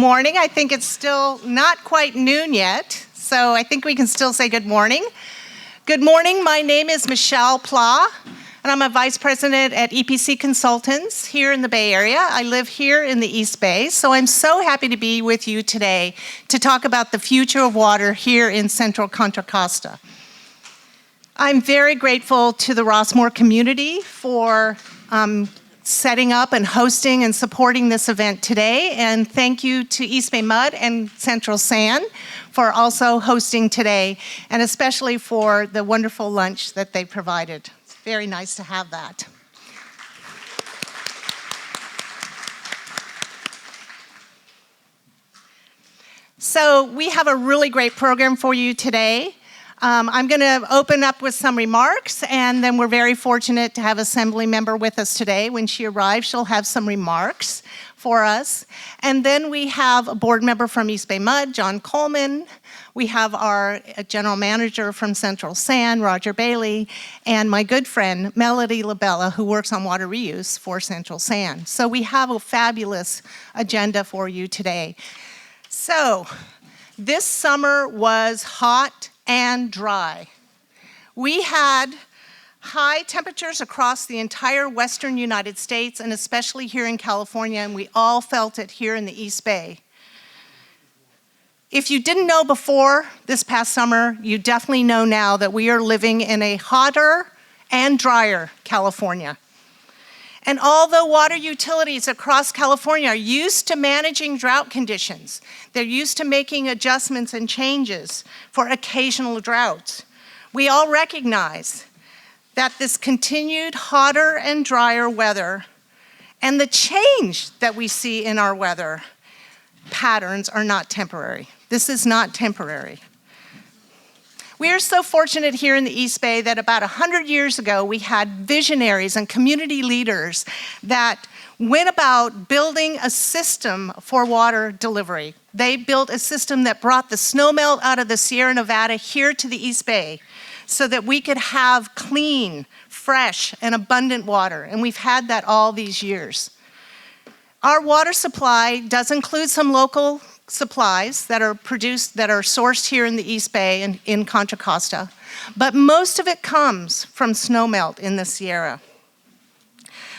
morning. I think it's still not quite noon yet, so I think we can still say good morning. Good morning, my name is Michelle Pla, and I'm a Vice President at EPC Consultants here in the Bay Area. I live here in the East Bay, so I'm so happy to be with you today to talk about the future of water here in central Contra Costa. I'm very grateful to the Rossmore community for setting up and hosting and supporting this event today. And thank you to East Bay Mud and Central Sand for also hosting today, and especially for the wonderful lunch that they provided. It's very nice to have that. So we have a really great program for you today. I'm going to open up with some remarks, and then we're very fortunate to have Assembly member with us today. When she arrives, she'll have some remarks for us. And then we have a board member from East Bay Mud, John Coleman. We have our general manager from Central Sand, Roger Bailey, and my good friend, Melody Labella, who works on water reuse for Central Sand. So we have a fabulous agenda for you today. So this summer was hot and dry. We had high temperatures across the entire western United States, and especially here in California, and we all felt it here in the East Bay. If you didn't know before this past summer, you definitely know now that we are living in a hotter and drier California. And although water utilities across California are used to managing drought conditions, they're used to making adjustments and changes for occasional droughts, we all recognize that this continued hotter and drier weather and the change that we see in our weather patterns are not temporary. This is not temporary. We are so fortunate here in the East Bay that about 100 years ago, we had visionaries and community leaders that went about building a system for water delivery. They built a system that brought the snowmelt out of the Sierra Nevada here to the East Bay so that we could have clean, fresh, and abundant water. And we've had that all these years. Our water supply does include some local supplies that are produced, that are sourced here in the East Bay and in Contra Costa, but most of it comes from snowmelt in the Sierra.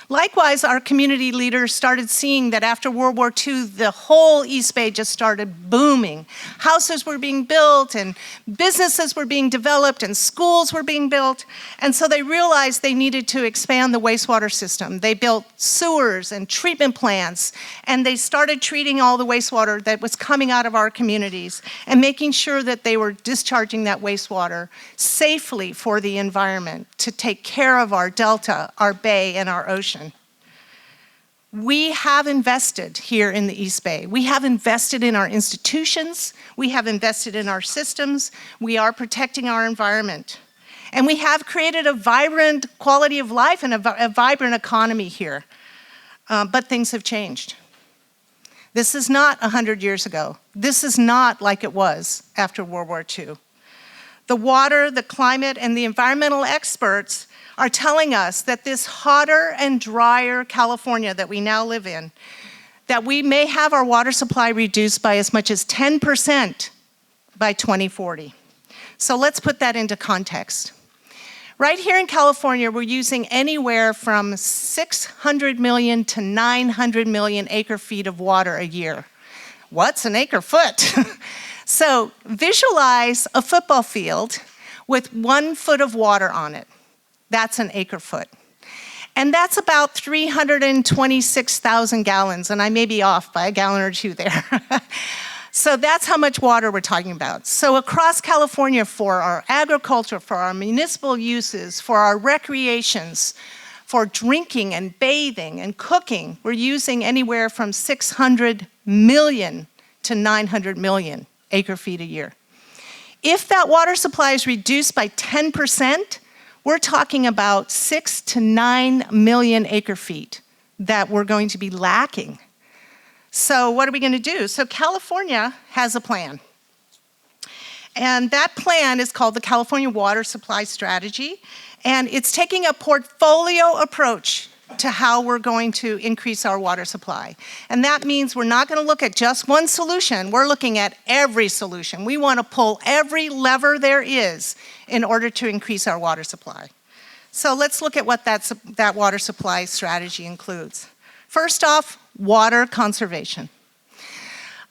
Likewise, our community leaders started seeing that after World War II, the whole East Bay just started booming. Houses were being built, and businesses were being developed, and schools were being built, and so they realized they needed to expand the wastewater system. They built sewers and treatment plants, and they started treating all the wastewater that was coming out of our communities and making sure that they were discharging that wastewater safely for the environment to take care of our delta, our bay, and our ocean. We have invested here in the East Bay. We have invested in our institutions. We have invested in our systems. We are protecting our environment. And we have created a vibrant quality of life and a vibrant economy here. But things have changed. This is not 100 years ago. This is not like it was after World War II. The water, the climate, and the environmental experts are telling us that this hotter and drier California that we now live in, that we may have our water supply reduced by as much as 10% by 2040. So let's put that into context. Right here in California, we're using anywhere from 600 million to 900 million acre feet of water a year. What's an acre foot? So visualize a football field with 1 foot of water on it. That's an acre foot. And that's about 326,000 gallons, and I may be off by a gallon or two there. So that's how much water we're talking about. So across California, for our agriculture, for our municipal uses, for our recreations, for drinking and bathing and cooking, we're using anywhere from 600 million to 900 million acre feet a year. If that water supply is reduced by 10%, we're talking about 6 to 9 million acre feet that we're going to be lacking. So what are we going to do? So California has a plan. And that plan is called the California Water Supply Strategy. And it's taking a portfolio approach to how we're going to increase our water supply. And that means we're not going to look at just one solution. We're looking at every solution. We want to pull every lever there is in order to increase our water supply. So let's look at what that water supply strategy includes. First off, water conservation.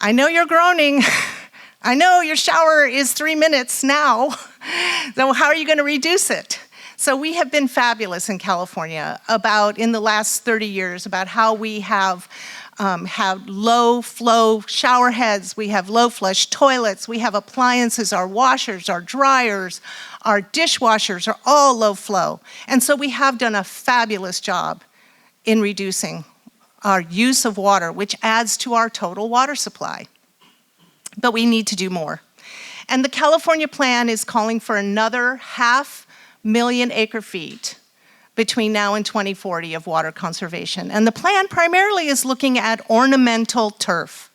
I know you're groaning. I know your shower is 3 minutes now. So how are you going to reduce it? So we have been fabulous in California in the last 30 years about how we have low flow shower heads, we have low flush toilets, we have appliances, our washers, our dryers, our dishwashers are all low flow. And so we have done a fabulous job in reducing our use of water, which adds to our total water supply. But we need to do more. And the California plan is calling for another 500,000 acre-feet between now and 2040 of water conservation. And the plan primarily is looking at ornamental turf,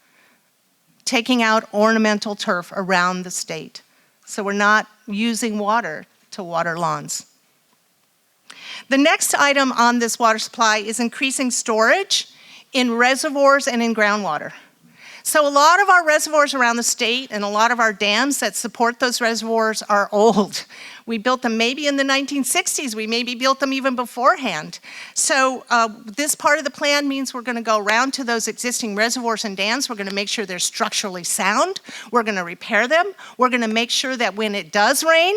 taking out ornamental turf around the state. So we're not using water to water lawns. The next item on this water supply is increasing storage in reservoirs and in groundwater. So a lot of our reservoirs around the state and a lot of our dams that support those reservoirs are old. We built them maybe in the 1960s. We maybe built them even beforehand. So this part of the plan means we're going to go around to those existing reservoirs and dams. We're going to make sure they're structurally sound. We're going to repair them. We're going to make sure that when it does rain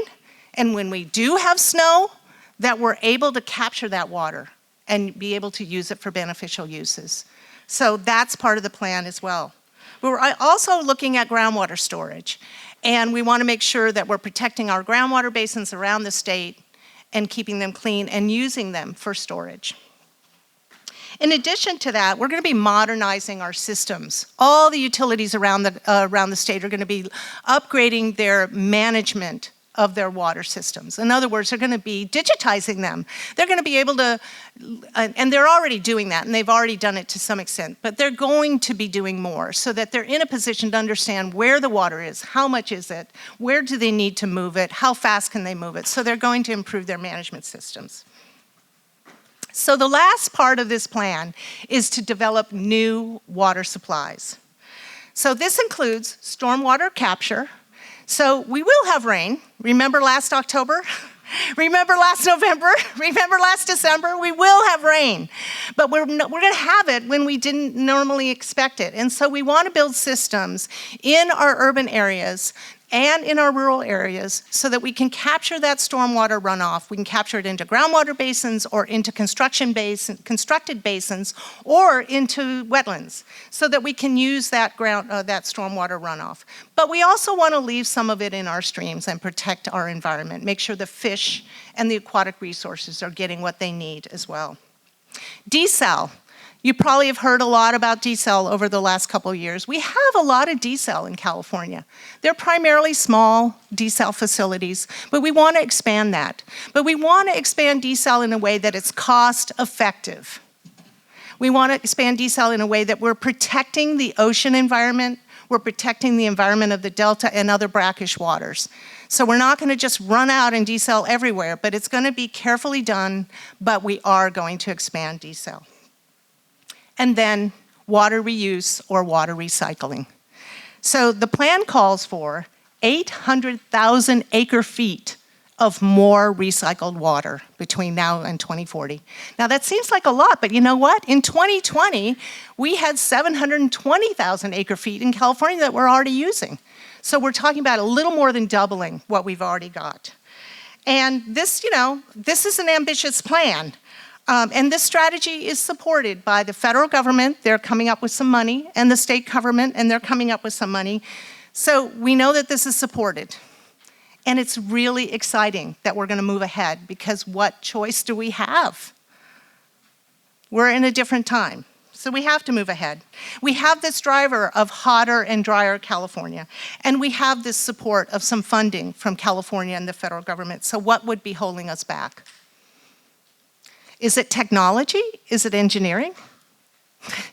and when we do have snow, that we're able to capture that water and be able to use it for beneficial uses. So that's part of the plan as well. But we're also looking at groundwater storage. And we want to make sure that we're protecting our groundwater basins around the state and keeping them clean and using them for storage. In addition to that, we're going to be modernizing our systems. All the utilities around the state are going to be upgrading their management of their water systems. In other words, they're going to be digitizing them. They're going to be able to, and they're already doing that, and they've already done it to some extent, but they're going to be doing more so that they're in a position to understand where the water is, how much is it, where do they need to move it, how fast can they move it. So they're going to improve their management systems. So the last part of this plan is to develop new water supplies. So this includes stormwater capture. So we will have rain. Remember last October? Remember last November? Remember last December? We will have rain. But we're going to have it when we didn't normally expect it. And so we want to build systems in our urban areas and in our rural areas so that we can capture that stormwater runoff. We can capture it into groundwater basins or into constructed basins or into wetlands so that we can use that stormwater runoff. But we also want to leave some of it in our streams and protect our environment, make sure the fish and the aquatic resources are getting what they need as well. Desal. You probably have heard a lot about desal over the last couple of years. We have a lot of desal in California. They're primarily small desal facilities, but we want to expand that. But we want to expand desal in a way that it's cost effective. We want to expand desal in a way that we're protecting the ocean environment, we're protecting the environment of the delta and other brackish waters. So we're not going to just run out and desal everywhere, but it's going to be carefully done, but we are going to expand desal. And then water reuse or water recycling. So the plan calls for 800,000 acre-feet of more recycled water between now and 2040. Now that seems like a lot, but you know what? In 2020, we had 720,000 acre-feet in California that we're already using. So we're talking about a little more than doubling what we've already got. And this, this is an ambitious plan. And this strategy is supported by the federal government. They're coming up with some money, and the state government, and they're coming up with some money. So we know that this is supported. And it's really exciting that we're going to move ahead because what choice do we have? We're in a different time. So we have to move ahead. We have this driver of hotter and drier California, and we have this support of some funding from California and the federal government. So what would be holding us back? Is it technology? Is it engineering?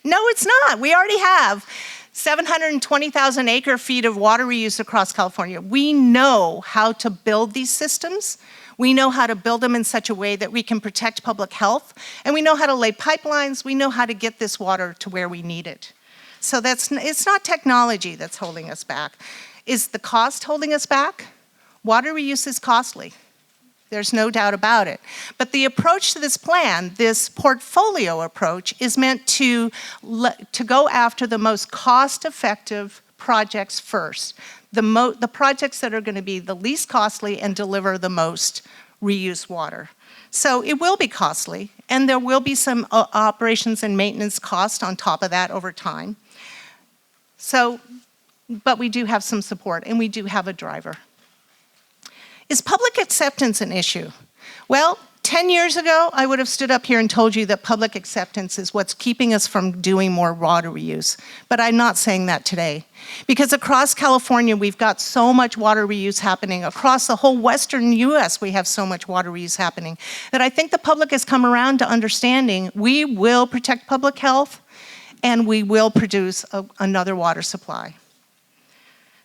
No, it's not. We already have 720,000 acre-feet of water reuse across California. We know how to build these systems. We know how to build them in such a way that we can protect public health, and we know how to lay pipelines. We know how to get this water to where we need it. So it's not technology that's holding us back. Is the cost holding us back? Water reuse is costly. There's no doubt about it. But the approach to this plan, this portfolio approach, is meant to go after the most cost-effective projects first. The projects that are going to be the least costly and deliver the most reuse water. So it will be costly, and there will be some operations and maintenance cost on top of that over time. So, but we do have some support, and we do have a driver. Is public acceptance an issue? Well, 10 years ago, I would have stood up here and told you that public acceptance is what's keeping us from doing more water reuse. But I'm not saying that today. Because across California, we've got so much water reuse happening. Across the whole Western US, we have so much water reuse happening that I think the public has come around to understanding we will protect public health and we will produce another water supply.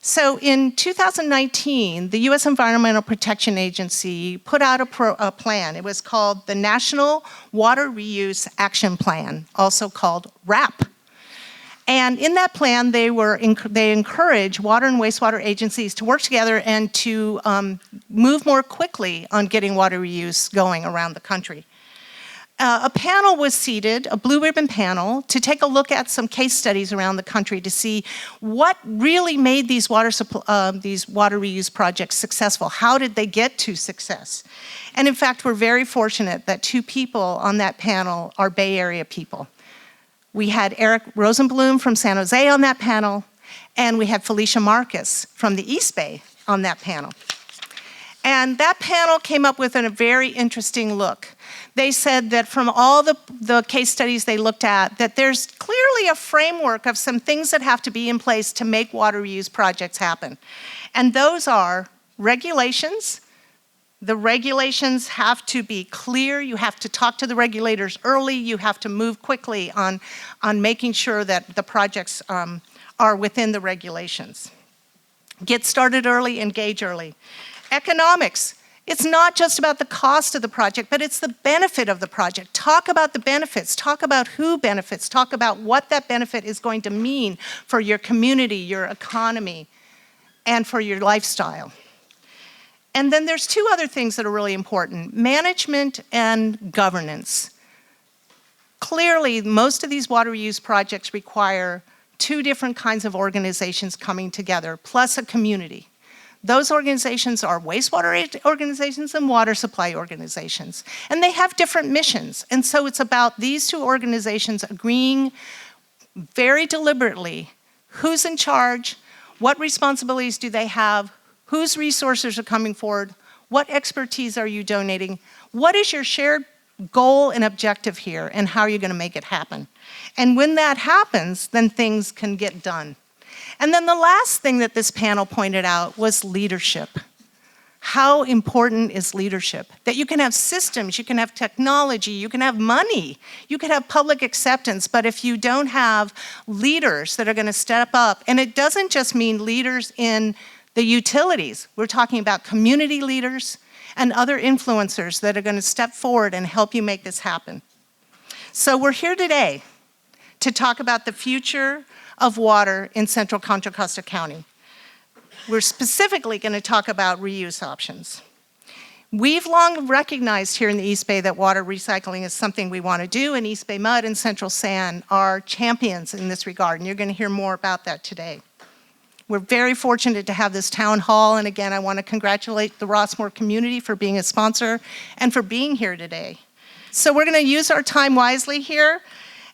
So in 2019, the U.S. Environmental Protection Agency put out a plan. It was called the National Water Reuse Action Plan, also called RAP. And in that plan, they encourage water and wastewater agencies to work together and to move more quickly on getting water reuse going around the country. A panel was seated, a blue ribbon panel, to take a look at some case studies around the country to see what really made these water reuse projects successful. How did they get to success? And in fact, we're very fortunate that 2 people on that panel are Bay Area people. We had Eric Rosenblum from San Jose on that panel, and we had Felicia Marcus from the East Bay on that panel. And that panel came up with a very interesting look. They said that from all the case studies they looked at, that there's clearly a framework of some things that have to be in place to make water reuse projects happen. And those are regulations. The regulations have to be clear. You have to talk to the regulators early. You have to move quickly on making sure that the projects are within the regulations. Get started early, engage early. Economics. It's not just about the cost of the project, but it's the benefit of the project. Talk about the benefits, talk about who benefits, talk about what that benefit is going to mean for your community, your economy, and for your lifestyle. And then there's 2 other things that are really important: management and governance. Clearly, most of these water reuse projects require 2 different kinds of organizations coming together, plus a community. Those organizations are wastewater organizations and water supply organizations. And they have different missions. And so it's about these 2 organizations agreeing very deliberately who's in charge, what responsibilities do they have, whose resources are coming forward, what expertise are you donating, what is your shared goal and objective here, and how are you going to make it happen? And when that happens, then things can get done. And then the last thing that this panel pointed out was leadership. How important is leadership? That you can have systems, you can have technology, you can have money, you can have public acceptance, but if you don't have leaders that are going to step up, and it doesn't just mean leaders in the utilities, we're talking about community leaders and other influencers that are going to step forward and help you make this happen. So we're here today to talk about the future of water in central Contra Costa County. We're specifically going to talk about reuse options. We've long recognized here in the East Bay that water recycling is something we want to do, and East Bay Mud and Central Sand are champions in this regard, and you're going to hear more about that today. We're very fortunate to have this town hall, and again, I want to congratulate the Rossmore community for being a sponsor and for being here today. So we're going to use our time wisely here.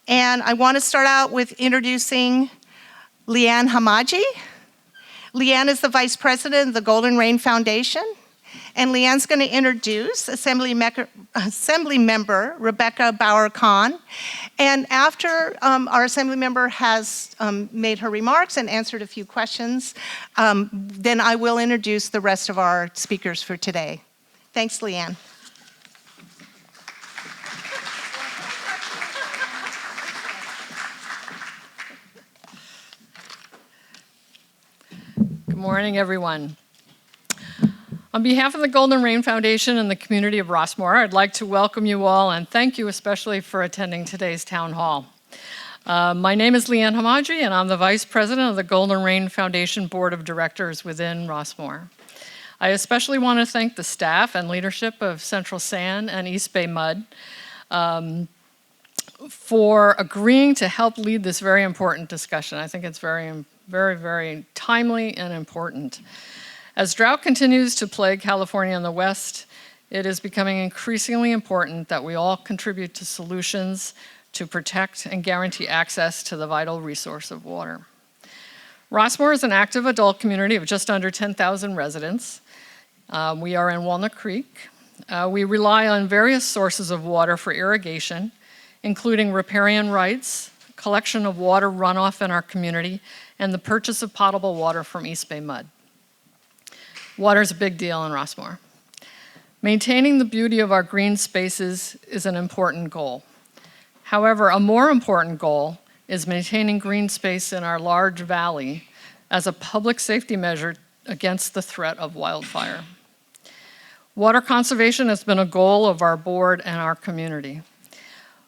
And I want to start out with introducing Leanne Hamaji. Leanne is the Vice President of the Golden Rain Foundation. And Leanne's going to introduce Assembly Member Rebecca Bauer-Kahn. And after our Assembly Member has made her remarks and answered a few questions, then I will introduce the rest of our speakers for today. Thanks, Leanne. Good morning, everyone. On behalf of the Golden Rain Foundation and the community of Rossmore, I'd like to welcome you all and thank you especially for attending today's town hall. My name is Leanne Hamaji, and I'm the Vice President of the Golden Rain Foundation Board of Directors within Rossmore. I especially want to thank the staff and leadership of Central Sand and East Bay Mud for agreeing to help lead this very important discussion. I think it's very, very timely and important. As drought continues to plague California and the West, it is becoming increasingly important that we all contribute to solutions to protect and guarantee access to the vital resource of water. Rossmore is an active adult community of just under 10,000 residents. We are in Walnut Creek. We rely on various sources of water for irrigation, including riparian rights, collection of water runoff in our community, and the purchase of potable water from East Bay Mud. Water is a big deal in Rossmore. Maintaining the beauty of our green spaces is an important goal. However, a more important goal is maintaining green space in our large valley as a public safety measure against the threat of wildfire. Water conservation has been a goal of our board and our community.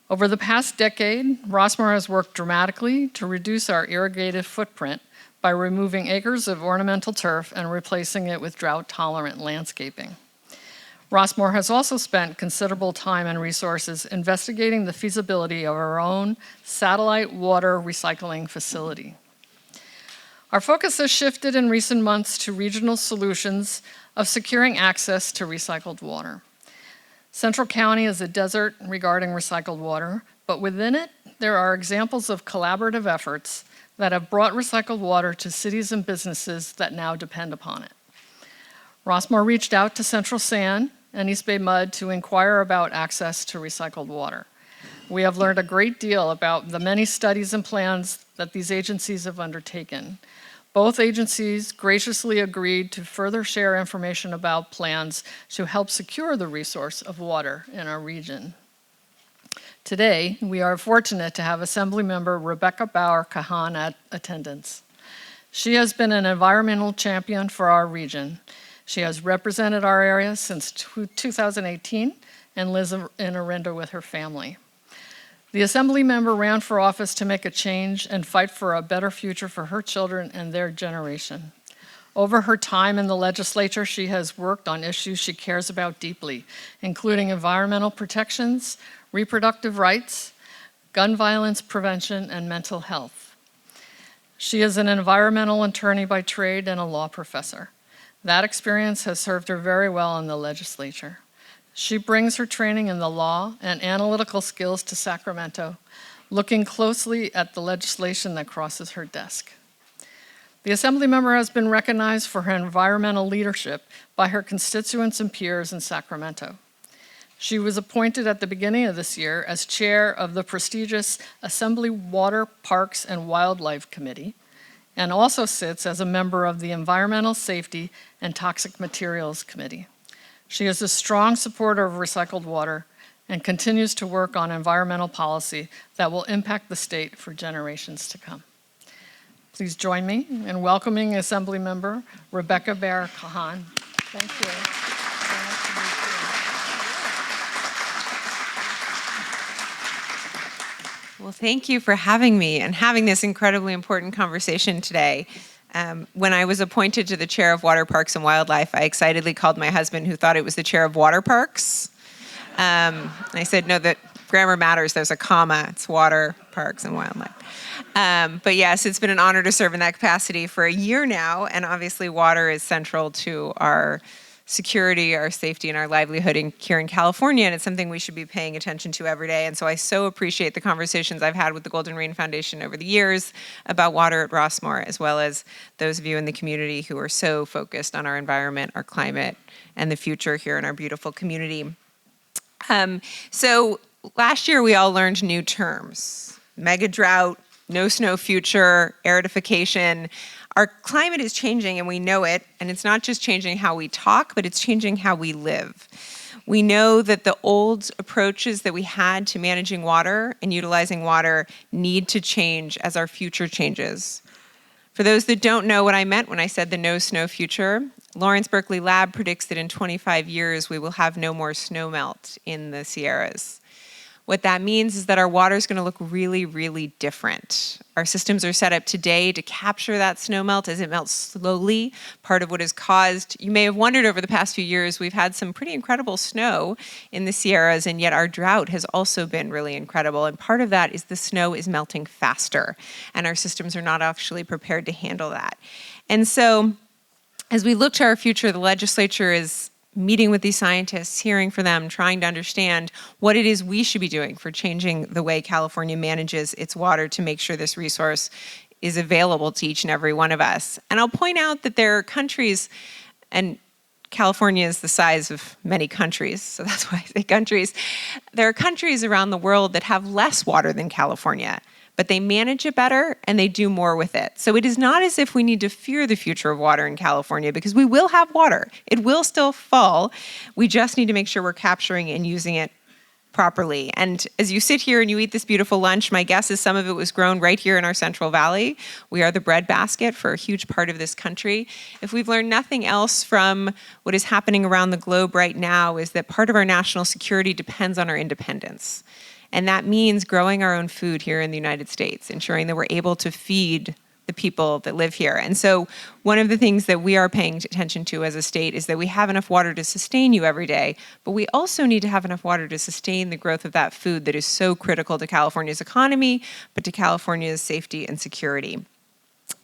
Over the past decade, Rossmore has worked dramatically to reduce our irrigated footprint by removing acres of ornamental turf and replacing it with drought-tolerant landscaping. Rossmore has also spent considerable time and resources investigating the feasibility of our own satellite water recycling facility. Our focus has shifted in recent months to regional solutions of securing access to recycled water. Central County is a desert regarding recycled water, but within it, there are examples of collaborative efforts that have brought recycled water to cities and businesses that now depend upon it. Rossmore reached out to Central Sand and East Bay Mud to inquire about access to recycled water. We have learned a great deal about the many studies and plans that these agencies have undertaken. Both agencies graciously agreed to further share information about plans to help secure the resource of water in our region. Today, we are fortunate to have Assemblymember Rebecca Bauer-Kahan at attendance. She has been an environmental champion for our region. She has represented our area since 2018 and lives in Orinda with her family. The Assembly member ran for office to make a change and fight for a better future for her children and their generation. Over her time in the legislature, she has worked on issues she cares about deeply, including environmental protections, reproductive rights, gun violence prevention, and mental health. She is an environmental attorney by trade and a law professor. That experience has served her very well in the legislature. She brings her training in the law and analytical skills to Sacramento, looking closely at the legislation that crosses her desk. The Assembly member has been recognized for her environmental leadership by her constituents and peers in Sacramento. She was appointed at the beginning of this year as chair of the prestigious Assembly Water, Parks, and Wildlife Committee, and also sits as a member of the Environmental Safety and Toxic Materials Committee. She is a strong supporter of recycled water and continues to work on environmental policy that will impact the state for generations to come. Please join me in welcoming Assembly Member Rebecca Bauer-Kahan. Thank you. Well, thank you for having me and having this incredibly important conversation today. When I was appointed to the chair of Water, Parks, and Wildlife, I excitedly called my husband, who thought it was the chair of Water Parks. I said, no, that grammar matters. There's a comma. It's Water, Parks, and Wildlife. But yes, it's been an honor to serve in that capacity for a year now, and obviously water is central to our security, our safety, and our livelihood here in California, and it's something we should be paying attention to every day. And so I so appreciate the conversations I've had with the Golden Rain Foundation over the years about water at Rossmore, as well as those of you in the community who are so focused on our environment, our climate, and the future here in our beautiful community. So last year we all learned new terms: mega drought, no snow future, aridification. Our climate is changing and we know it, and it's not just changing how we talk, but it's changing how we live. We know that the old approaches that we had to managing water and utilizing water need to change as our future changes. For those that don't know what I meant when I said the no snow future, Lawrence Berkeley Lab predicts that in 25 years, we will have no more snowmelt in the Sierras. What that means is that our water is going to look really, really different. Our systems are set up today to capture that snowmelt as it melts slowly. Part of what has caused, you may have wondered over the past few years, we've had some pretty incredible snow in the Sierras, and yet our drought has also been really incredible. And part of that is the snow is melting faster, and our systems are not actually prepared to handle that. And so, as we look to our future, the legislature is meeting with these scientists, hearing from them, trying to understand what it is we should be doing for changing the way California manages its water to make sure this resource is available to each and every one of us. And I'll point out that there are countries, and California is the size of many countries, so that's why I say countries. There are countries around the world that have less water than California, but they manage it better and they do more with it. So it is not as if we need to fear the future of water in California, because we will have water. It will still fall. We just need to make sure we're capturing and using it properly. And as you sit here and you eat this beautiful lunch, my guess is some of it was grown right here in our Central Valley. We are the breadbasket for a huge part of this country. If we've learned nothing else from what is happening around the globe right now, is that part of our national security depends on our independence. And that means growing our own food here in the United States, ensuring that we're able to feed the people that live here. And so one of the things that we are paying attention to as a state is that we have enough water to sustain you every day, but we also need to have enough water to sustain the growth of that food that is so critical to California's economy, but to California's safety and security.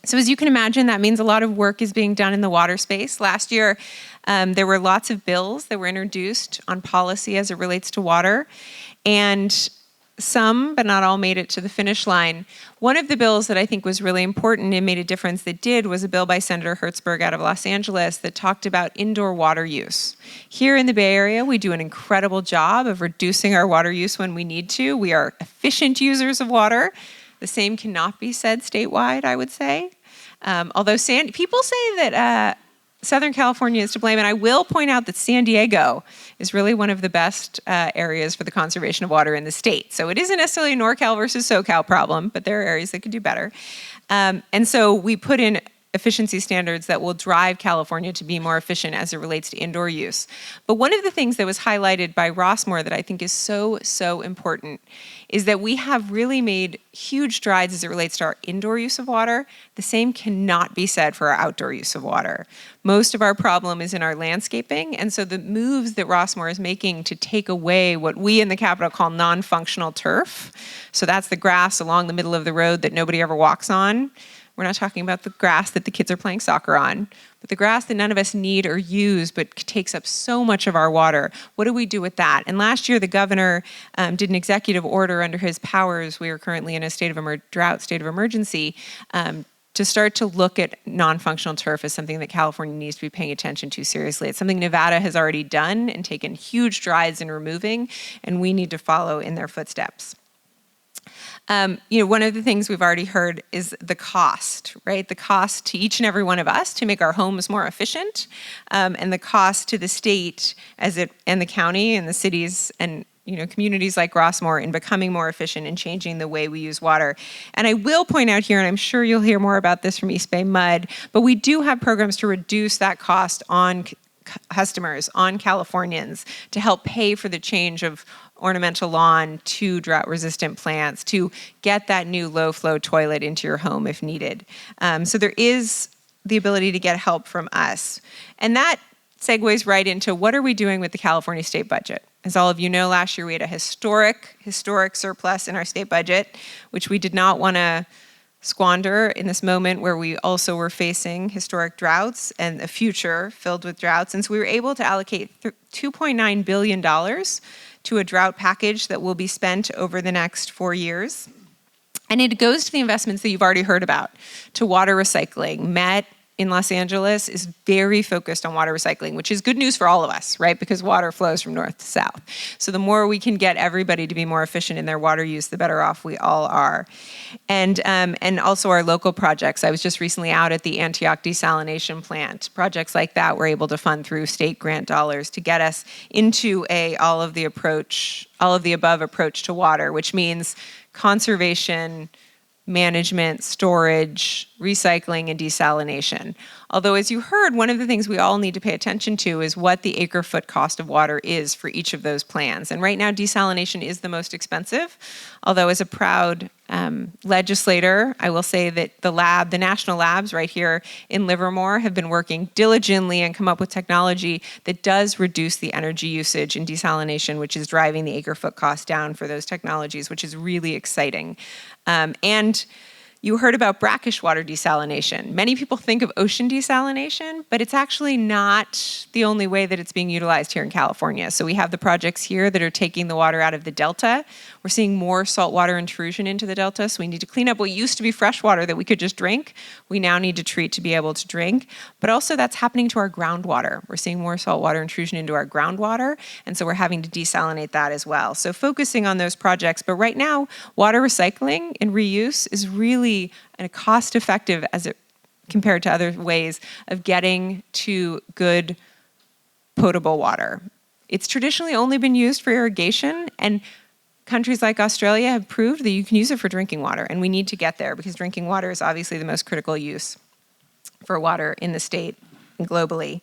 So as you can imagine, that means a lot of work is being done in the water space. Last year, there were lots of bills that were introduced on policy as it relates to water. And some, but not all, made it to the finish line. One of the bills that I think was really important and made a difference was a bill by Senator Hertzberg out of Los Angeles that talked about indoor water use. Here in the Bay Area, we do an incredible job of reducing our water use when we need to. We are efficient users of water. The same cannot be said statewide, I would say. Although people say that Southern California is to blame, and I will point out that San Diego is really one of the best areas for the conservation of water in the state. So it isn't necessarily a NorCal versus SoCal problem, but there are areas that could do better. And so we put in efficiency standards that will drive California to be more efficient as it relates to indoor use. But one of the things that was highlighted by Rossmore that I think is so, so important is that we have really made huge strides as it relates to our indoor use of water. The same cannot be said for our outdoor use of water. Most of our problem is in our landscaping, and so the moves that Rossmore is making to take away what we in the Capitol call non-functional turf, so that's the grass along the middle of the road that nobody ever walks on. We're not talking about the grass that the kids are playing soccer on, but the grass that none of us need or use but takes up so much of our water. What do we do with that? And last year, the governor did an executive order under his powers. We are currently in a state of drought, state of emergency, to start to look at non-functional turf as something that California needs to be paying attention to seriously. It's something Nevada has already done and taken huge strides in removing, and we need to follow in their footsteps. One of the things we've already heard is the cost, right? The cost to each and every one of us to make our homes more efficient, and the cost to the state and the county and the cities and communities like Rossmore in becoming more efficient and changing the way we use water. And I will point out here, and I'm sure you'll hear more about this from East Bay Mud, but we do have programs to reduce that cost on customers, on Californians, to help pay for the change of ornamental lawn to drought-resistant plants, to get that new low-flow toilet into your home if needed. So there is the ability to get help from us. And that segues right into what are we doing with the California state budget? As all of you know, last year we had a historic surplus in our state budget, which we did not want to squander in this moment where we also were facing historic droughts and a future filled with droughts. And so we were able to allocate $2.9 billion to a drought package that will be spent over the next 4 years. And it goes to the investments that you've already heard about, to water recycling. Met in Los Angeles is very focused on water recycling, which is good news for all of us, right? Because water flows from north to south. So the more we can get everybody to be more efficient in their water use, the better off we all are. And also our local projects. I was just recently out at the Antioch desalination plant. Projects like that we're able to fund through state grant dollars to get us into all of the above approach to water, which means conservation, management, storage, recycling, and desalination. Although, as you heard, one of the things we all need to pay attention to is what the acre-foot cost of water is for each of those plans. And right now, desalination is the most expensive. Although, as a proud legislator, I will say that the national labs right here in Livermore have been working diligently and come up with technology that does reduce the energy usage in desalination, which is driving the acre-foot cost down for those technologies, which is really exciting. And you heard about brackish water desalination. Many people think of ocean desalination, but it's actually not the only way that it's being utilized here in California. So we have the projects here that are taking the water out of the delta. We're seeing more saltwater intrusion into the delta, so we need to clean up what used to be fresh water that we could just drink. We now need to treat to be able to drink. But also that's happening to our groundwater. We're seeing more saltwater intrusion into our groundwater, and so we're having to desalinate that as well. So focusing on those projects, but right now, water recycling and reuse is really cost-effective as it compared to other ways of getting to good potable water. It's traditionally only been used for irrigation, and countries like Australia have proved that you can use it for drinking water, and we need to get there because drinking water is obviously the most critical use for water in the state and globally.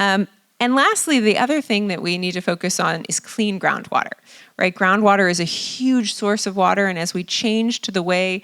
And lastly, the other thing that we need to focus on is clean groundwater, right? Groundwater is a huge source of water, and as we change to the way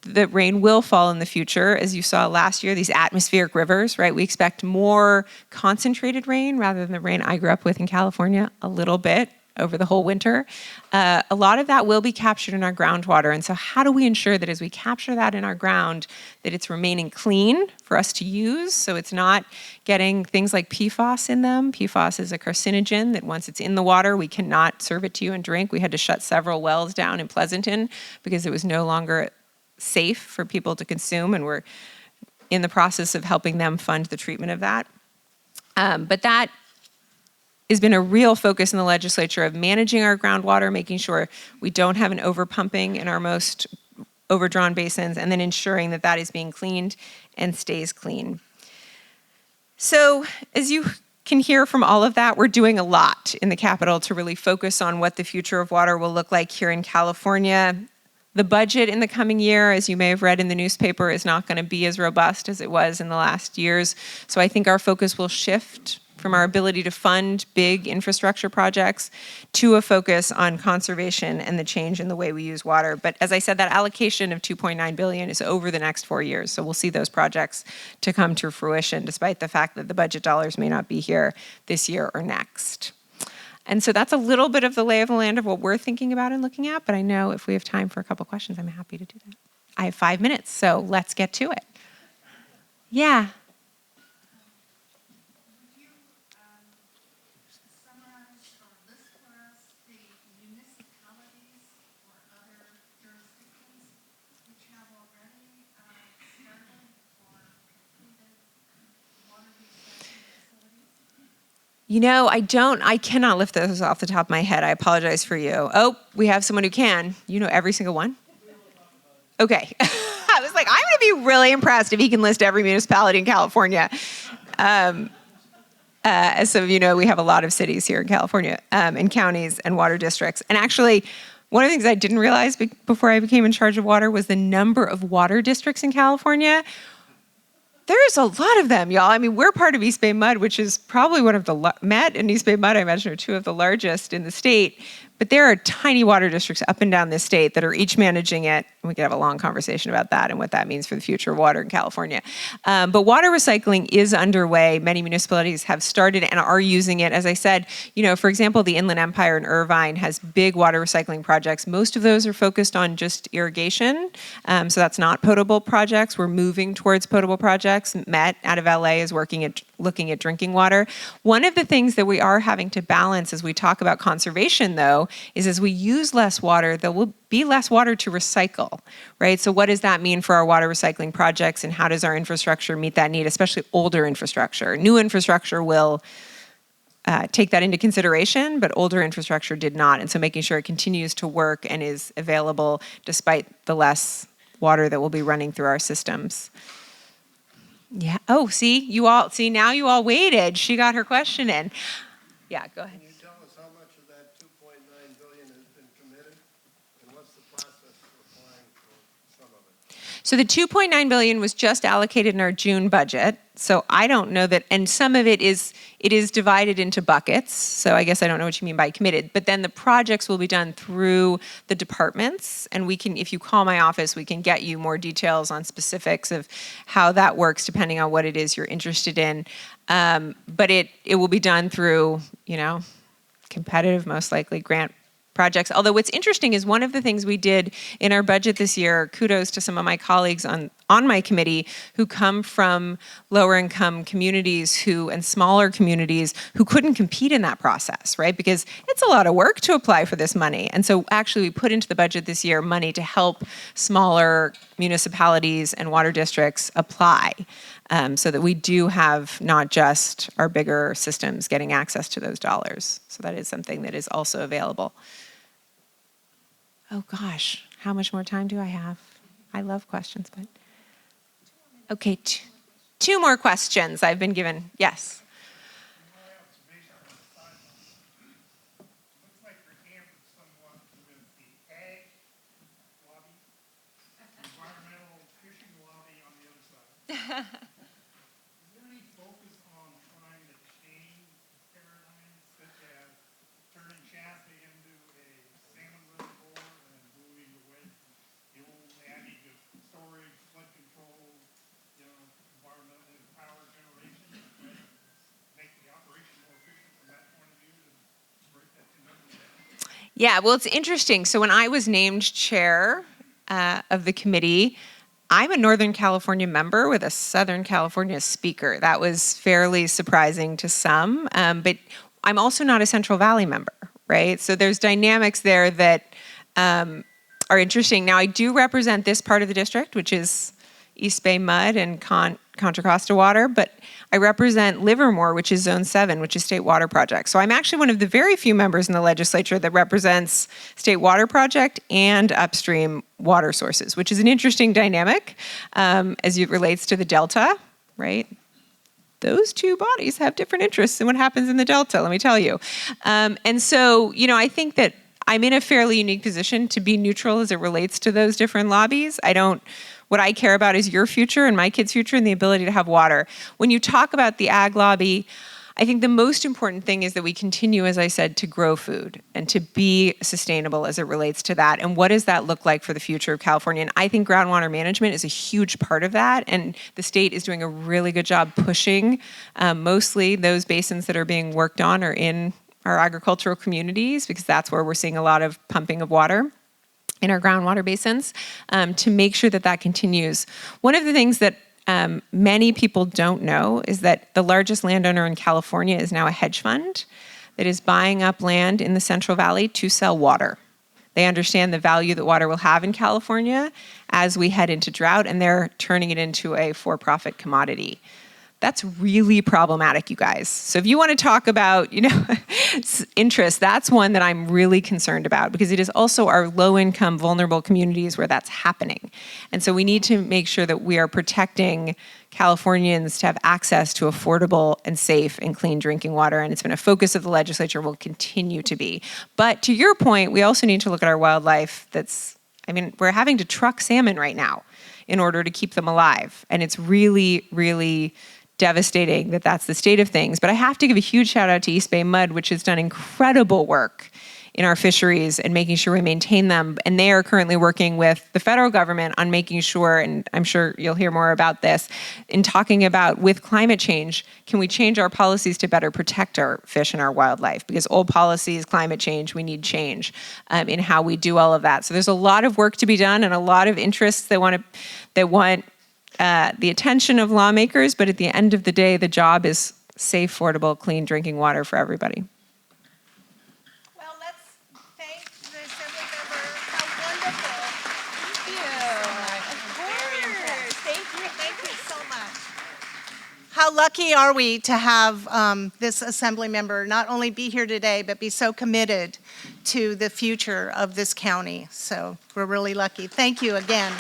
that rain will fall in the future, as you saw last year, these atmospheric rivers, right? We expect more concentrated rain rather than the rain I grew up with in California, a little bit over the whole winter. A lot of that will be captured in our groundwater. And so how do we ensure that as we capture that in our ground, that it's remaining clean for us to use, so it's not getting things like PFAS in them? PFAS is a carcinogen that once it's in the water, we cannot serve it to you and drink. We had to shut several wells down in Pleasanton because it was no longer safe for people to consume, and we're in the process of helping them fund the treatment of that. But that has been a real focus in the legislature of managing our groundwater, making sure we don't have an overpumping in our most overdrawn basins, and then ensuring that that is being cleaned and stays clean. So as you can hear from all of that, we're doing a lot in the Capitol to really focus on what the future of water will look like here in California. The budget in the coming year, as you may have read in the newspaper, is not going to be as robust as it was in the last years. So I think our focus will shift from our ability to fund big infrastructure projects to a focus on conservation and the change in the way we use water. But as I said, that allocation of $2.9 billion is over the next 4 years. So we'll see those projects to come to fruition, despite the fact that the budget dollars may not be here this year or next. And so that's a little bit of the lay of the land of what we're thinking about and looking at, but I know if we have time for a couple questions, I'm happy to do that. I have 5 minutes, so let's get to it. Yeah. Would you summarize or list for us the municipalities or other jurisdictions which have already started or completed water recycling facilities? You know, I cannot lift those off the top of my head. I apologize for you. Oh, we have someone who can. You know every single one? Okay. I was like, I'm going to be really impressed if he can list every municipality in California. As some of you know, we have a lot of cities here in California, and counties and water districts. And actually, one of the things I didn't realize before I became in charge of water was the number of water districts in California. There's a lot of them, y'all. I mean, we're part of East Bay Mud, which is probably one of the, Met and East Bay Mud, I imagine, are two of the largest in the state. But there are tiny water districts up and down this state that are each managing it. And we could have a long conversation about that and what that means for the future of water in California. But water recycling is underway. Many municipalities have started and are using it. As I said, you know, for example, the Inland Empire in Irvine has big water recycling projects. Most of those are focused on just irrigation. So that's not potable projects. We're moving towards potable projects. Met out of LA is looking at drinking water. One of the things that we are having to balance as we talk about conservation, though, is as we use less water, there will be less water to recycle, right? So what does that mean for our water recycling projects, and how does our infrastructure meet that need, especially older infrastructure? New infrastructure will take that into consideration, but older infrastructure did not. And so making sure it continues to work and is available despite the less water that will be running through our systems. Yeah. Oh, now you all waited. She got her question in. Yeah, go ahead. Can you tell us how much of that $2.9 billion has been committed, and what's the process for applying for some of it? So the 2.9 billion was just allocated in our June budget. So I don't know that, and some of it is divided into buckets. So I guess I don't know what you mean by committed. But then the projects will be done through the departments, and we can, if you call my office, we can get you more details on specifics of how that works depending on what it is you're interested in. But it will be done through, competitive, most likely grant projects. Although what's interesting is one of the things we did in our budget this year, kudos to some of my colleagues on my committee who come from lower income communities and smaller communities who couldn't compete in that process, right? Because it's a lot of work to apply for this money. And so actually we put into the budget this year money to help smaller municipalities and water districts apply. So that we do have not just our bigger systems getting access to those dollars. So that is something that is also available. Oh gosh, how much more time do I have? I love questions, but. Okay, two more questions I've been given. Yes. Yeah, well, it's interesting. So when I was named chair of the committee, I'm a Northern California member with a Southern California speaker. That was fairly surprising to some, but I'm also not a Central Valley member, right? So there's dynamics there that are interesting. Now, I do represent this part of the district, which is East Bay Mud and Contra Costa water, but I represent Livermore, which is Zone 7, which is State Water Project. So I'm actually one of the very few members in the legislature that represents State Water Project and upstream water sources, which is an interesting dynamic as it relates to the Delta, right? Those two bodies have different interests in what happens in the Delta, let me tell you. And so, I think that I'm in a fairly unique position to be neutral as it relates to those different lobbies. What I care about is your future and my kids' future and the ability to have water. When you talk about the ag lobby, I think the most important thing is that we continue, as I said, to grow food and to be sustainable as it relates to that. And what does that look like for the future of California? And I think groundwater management is a huge part of that. And the state is doing a really good job pushing mostly those basins that are being worked on are in our agricultural communities because that's where we're seeing a lot of pumping of water in our groundwater basins to make sure that that continues. One of the things that many people don't know is that the largest landowner in California is now a hedge fund that is buying up land in the Central Valley to sell water. They understand the value that water will have in California as we head into drought, and they're turning it into a for-profit commodity. That's really problematic, you guys. So if you want to talk about, interest, that's one that I'm really concerned about because it is also our low-income, vulnerable communities where that's happening. And so we need to make sure that we are protecting Californians to have access to affordable and safe and clean drinking water. And it's been a focus of the legislature, will continue to be. But to your point, we also need to look at our wildlife we're having to truck salmon right now in order to keep them alive. And it's really, really devastating that that's the state of things. But I have to give a huge shout out to East Bay Mud, which has done incredible work in our fisheries and making sure we maintain them. And they are currently working with the federal government on making sure, and I'm sure you'll hear more about this, in talking about with climate change, can we change our policies to better protect our fish and our wildlife? Because old policies, climate change, we need change in how we do all of that. So there's a lot of work to be done and a lot of interests that want the attention of lawmakers, but at the end of the day, the job is safe, affordable, clean drinking water for everybody. Well, let's thank the Assembly member. How wonderful. Thank you. Thank you so much. How lucky are we to have this Assembly member not only be here today, but be so committed to the future of this county. So we're really lucky. Thank you again.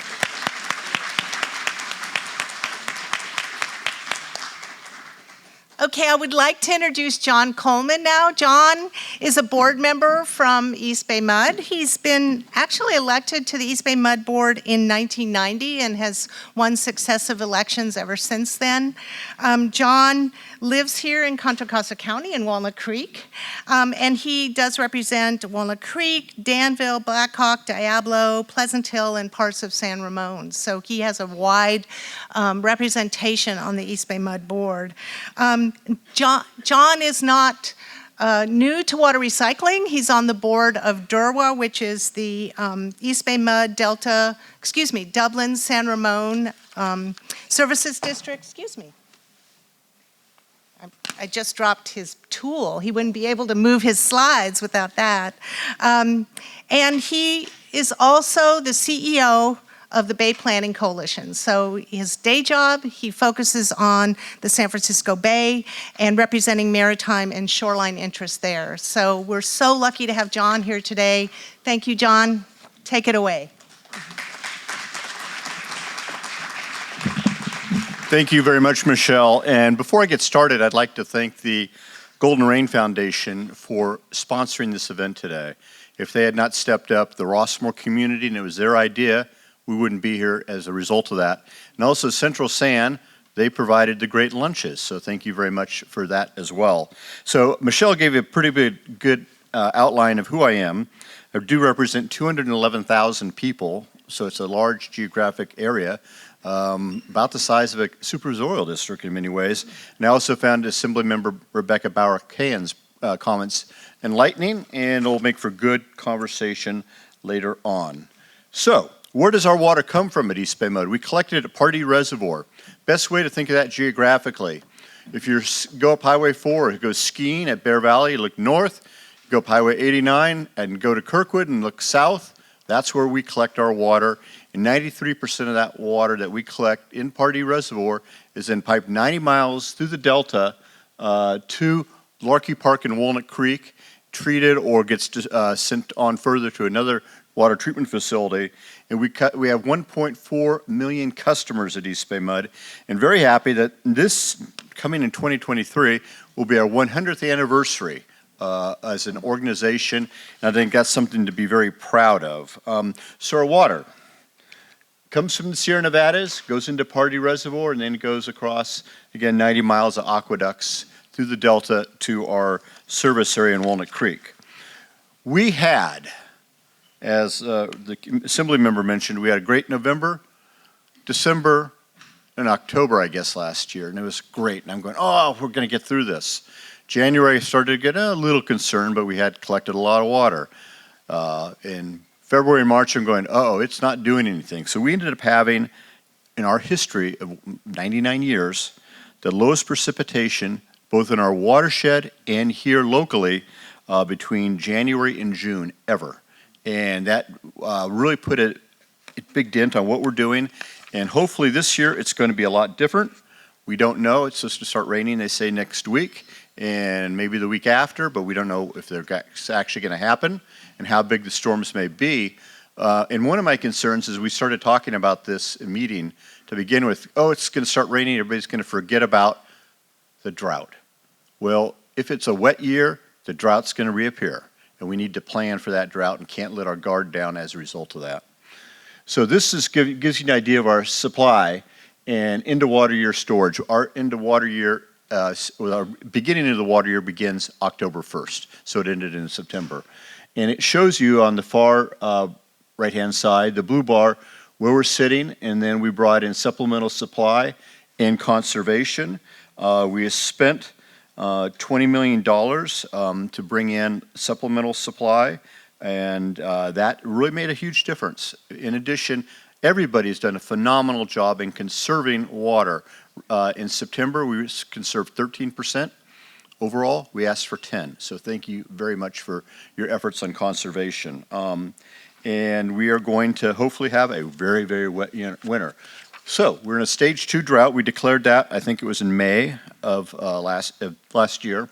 Okay, I would like to introduce John Coleman now. John is a board member from East Bay Mud. He's been actually elected to the East Bay Mud Board in 1990 and has won successive elections ever since then. John lives here in Contra Costa County in Walnut Creek, and he does represent Walnut Creek, Danville, Blackhawk, Diablo, Pleasant Hill, and parts of San Ramon. So he has a wide representation on the East Bay Mud Board. John is not new to water recycling. He's on the board of DERWA, which is the East Bay Mud Dublin San Ramon Services District. Excuse me. I just dropped his tool. He wouldn't be able to move his slides without that. And he is also the CEO of the Bay Planning Coalition. So his day job, he focuses on the San Francisco Bay and representing maritime and shoreline interests there. So we're so lucky to have John here today. Thank you, John. Take it away. Thank you very much, Michelle. And before I get started, I'd like to thank the Golden Rain Foundation for sponsoring this event today. If they had not stepped up, the Rossmore community, and it was their idea, we wouldn't be here as a result of that. And also Central San, they provided the great lunches. So thank you very much for that as well. So Michelle gave you a pretty good outline of who I am. I do represent 211,000 people, so it's a large geographic area, about the size of a supervisorial district in many ways. And I also found Assemblymember Rebecca Bauer-Cahan's comments enlightening, and it'll make for good conversation later on. So, where does our water come from at East Bay Mud? We collect it at Pardee Reservoir. Best way to think of that geographically. If you go up Highway 4, go skiing at Bear Valley, look north, go up Highway 89 and go to Kirkwood and look south, that's where we collect our water. And 93% of that water that we collect in Pardee Reservoir is then piped 90 miles through the Delta to Larkey Park and Walnut Creek, treated or gets sent on further to another water treatment facility. And we have 1.4 million customers at East Bay Mud, and very happy that this coming in 2023 will be our 100th anniversary as an organization, and I think that's something to be very proud of. So our water comes from the Sierra Nevadas, goes into Pardee Reservoir, and then goes across, again, 90 miles of aqueducts through the Delta to our service area in Walnut Creek. We had, as the Assembly member mentioned, we had a great November, December, and October, I guess, last year, and it was great. And I'm going, oh, we're going to get through this. January started to get a little concerned, but we had collected a lot of water. In February and March, I'm going, oh, it's not doing anything. So we ended up having, in our history of 99 years, the lowest precipitation, both in our watershed and here locally, between January and June ever. And that really put a big dent on what we're doing. And hopefully this year it's going to be a lot different. We don't know. It's supposed to start raining, they say, next week and maybe the week after, but we don't know if they're actually going to happen and how big the storms may be. And one of my concerns is we started talking about this meeting to begin with. Oh, it's going to start raining. Everybody's going to forget about the drought. Well, if it's a wet year, the drought's going to reappear. And we need to plan for that drought and can't let our guard down as a result of that. So this gives you an idea of our supply and end of water year storage. Our end of water year, our beginning of the water year begins October 1st. So it ended in September. And it shows you on the far right-hand side, the blue bar, where we're sitting. And then we brought in supplemental supply and conservation. We spent $20 million to bring in supplemental supply, and that really made a huge difference. In addition, everybody's done a phenomenal job in conserving water. In September, we conserved 13%. Overall, we asked for 10. So thank you very much for your efforts on conservation. And we are going to hopefully have a very, very wet winter. So we're in a stage 2 drought. We declared that, I think it was in May of last year.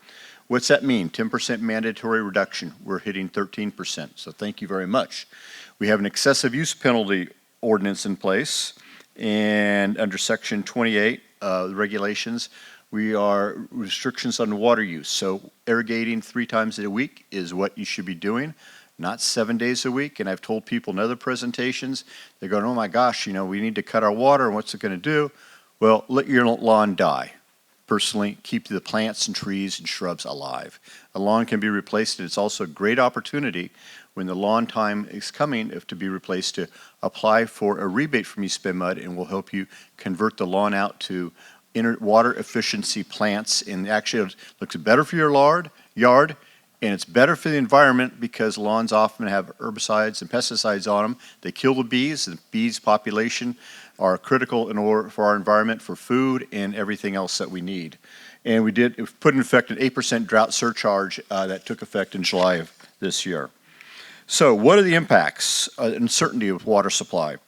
What's that mean? 10% mandatory reduction. We're hitting 13%. So thank you very much. We have an excessive use penalty ordinance in place. And under Section 28, the regulations, We are restrictions on water use. So irrigating 3 times a week is what you should be doing, not 7 days a week. And I've told people in other presentations, they're going, oh my gosh, we need to cut our water, and what's it going to do? Well, let your lawn die. Personally, keep the plants and trees and shrubs alive. A lawn can be replaced, and it's also a great opportunity when the lawn time is coming if to be replaced to apply for a rebate from East Bay Mud, and will help you convert the lawn out to water efficiency plants. And actually it looks better for your yard, and it's better for the environment because lawns often have herbicides and pesticides on them. They kill the bees. The bees population are critical in order for our environment, for food and everything else that we need. And we put in effect an 8% drought surcharge that took effect in July of this year. So what are the impacts, uncertainty of water supply?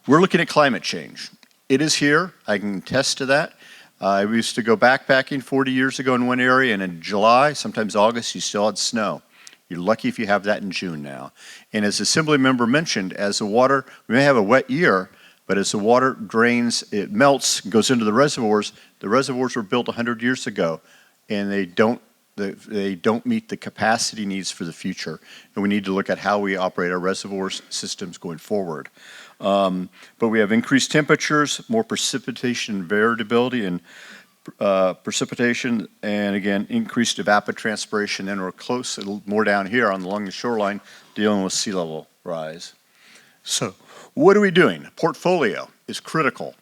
We're looking at climate change. It is here. I can attest to that. I used to go backpacking 40 years ago in one area, and in July, sometimes August, you still had snow. You're lucky if you have that in June now. And as the Assembly member mentioned, as the water, we may have a wet year, but as the water drains, it melts, goes into the reservoirs. The reservoirs were built 100 years ago, and they don't meet the capacity needs for the future. And we need to look at how we operate our reservoir systems going forward. But we have increased temperatures, more precipitation variability and precipitation, and again, increased evapotranspiration, and we're close, more down here along the shoreline, dealing with sea level rise. So what are we doing? Portfolio is critical.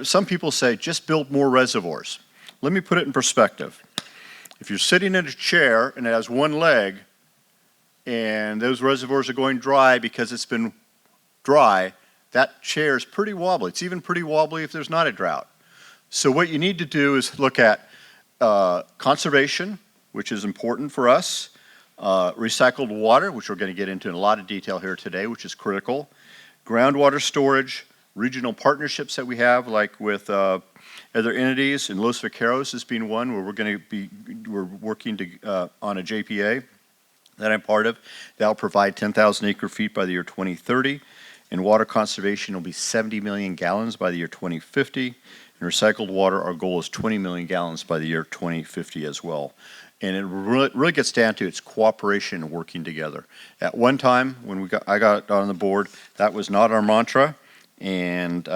Some people say, just build more reservoirs. Let me put it in perspective. If you're sitting in a chair and it has one leg, and those reservoirs are going dry because it's been dry, that chair is pretty wobbly. It's even pretty wobbly if there's not a drought. So what you need to do is look at conservation, which is important for us, recycled water, which we're going to get into in a lot of detail here today, which is critical, groundwater storage, regional partnerships that we have, like with other entities, and Los Vaqueros has been one where we're working on a JPA that I'm part of. That'll provide 10,000 acre feet by the year 2030. And water conservation will be 70 million gallons by the year 2050. And recycled water, our goal is 20 million gallons by the year 2050 as well. And it really gets down to its cooperation and working together. At one time, when I got on the board, that was not our mantra. And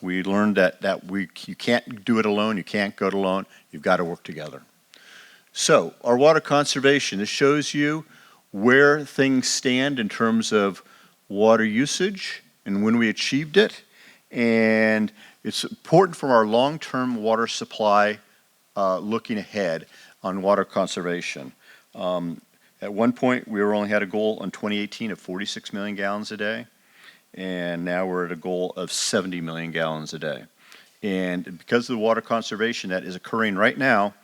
we learned that you can't do it alone, you can't go it alone, you've got to work together. So our water conservation, this shows you where things stand in terms of water usage and when we achieved it. And it's important for our long-term water supply looking ahead on water conservation. At one point, we only had a goal in 2018 of 46 million gallons a day. And now we're at a goal of 70 million gallons a day. And because of the water conservation that is occurring right now,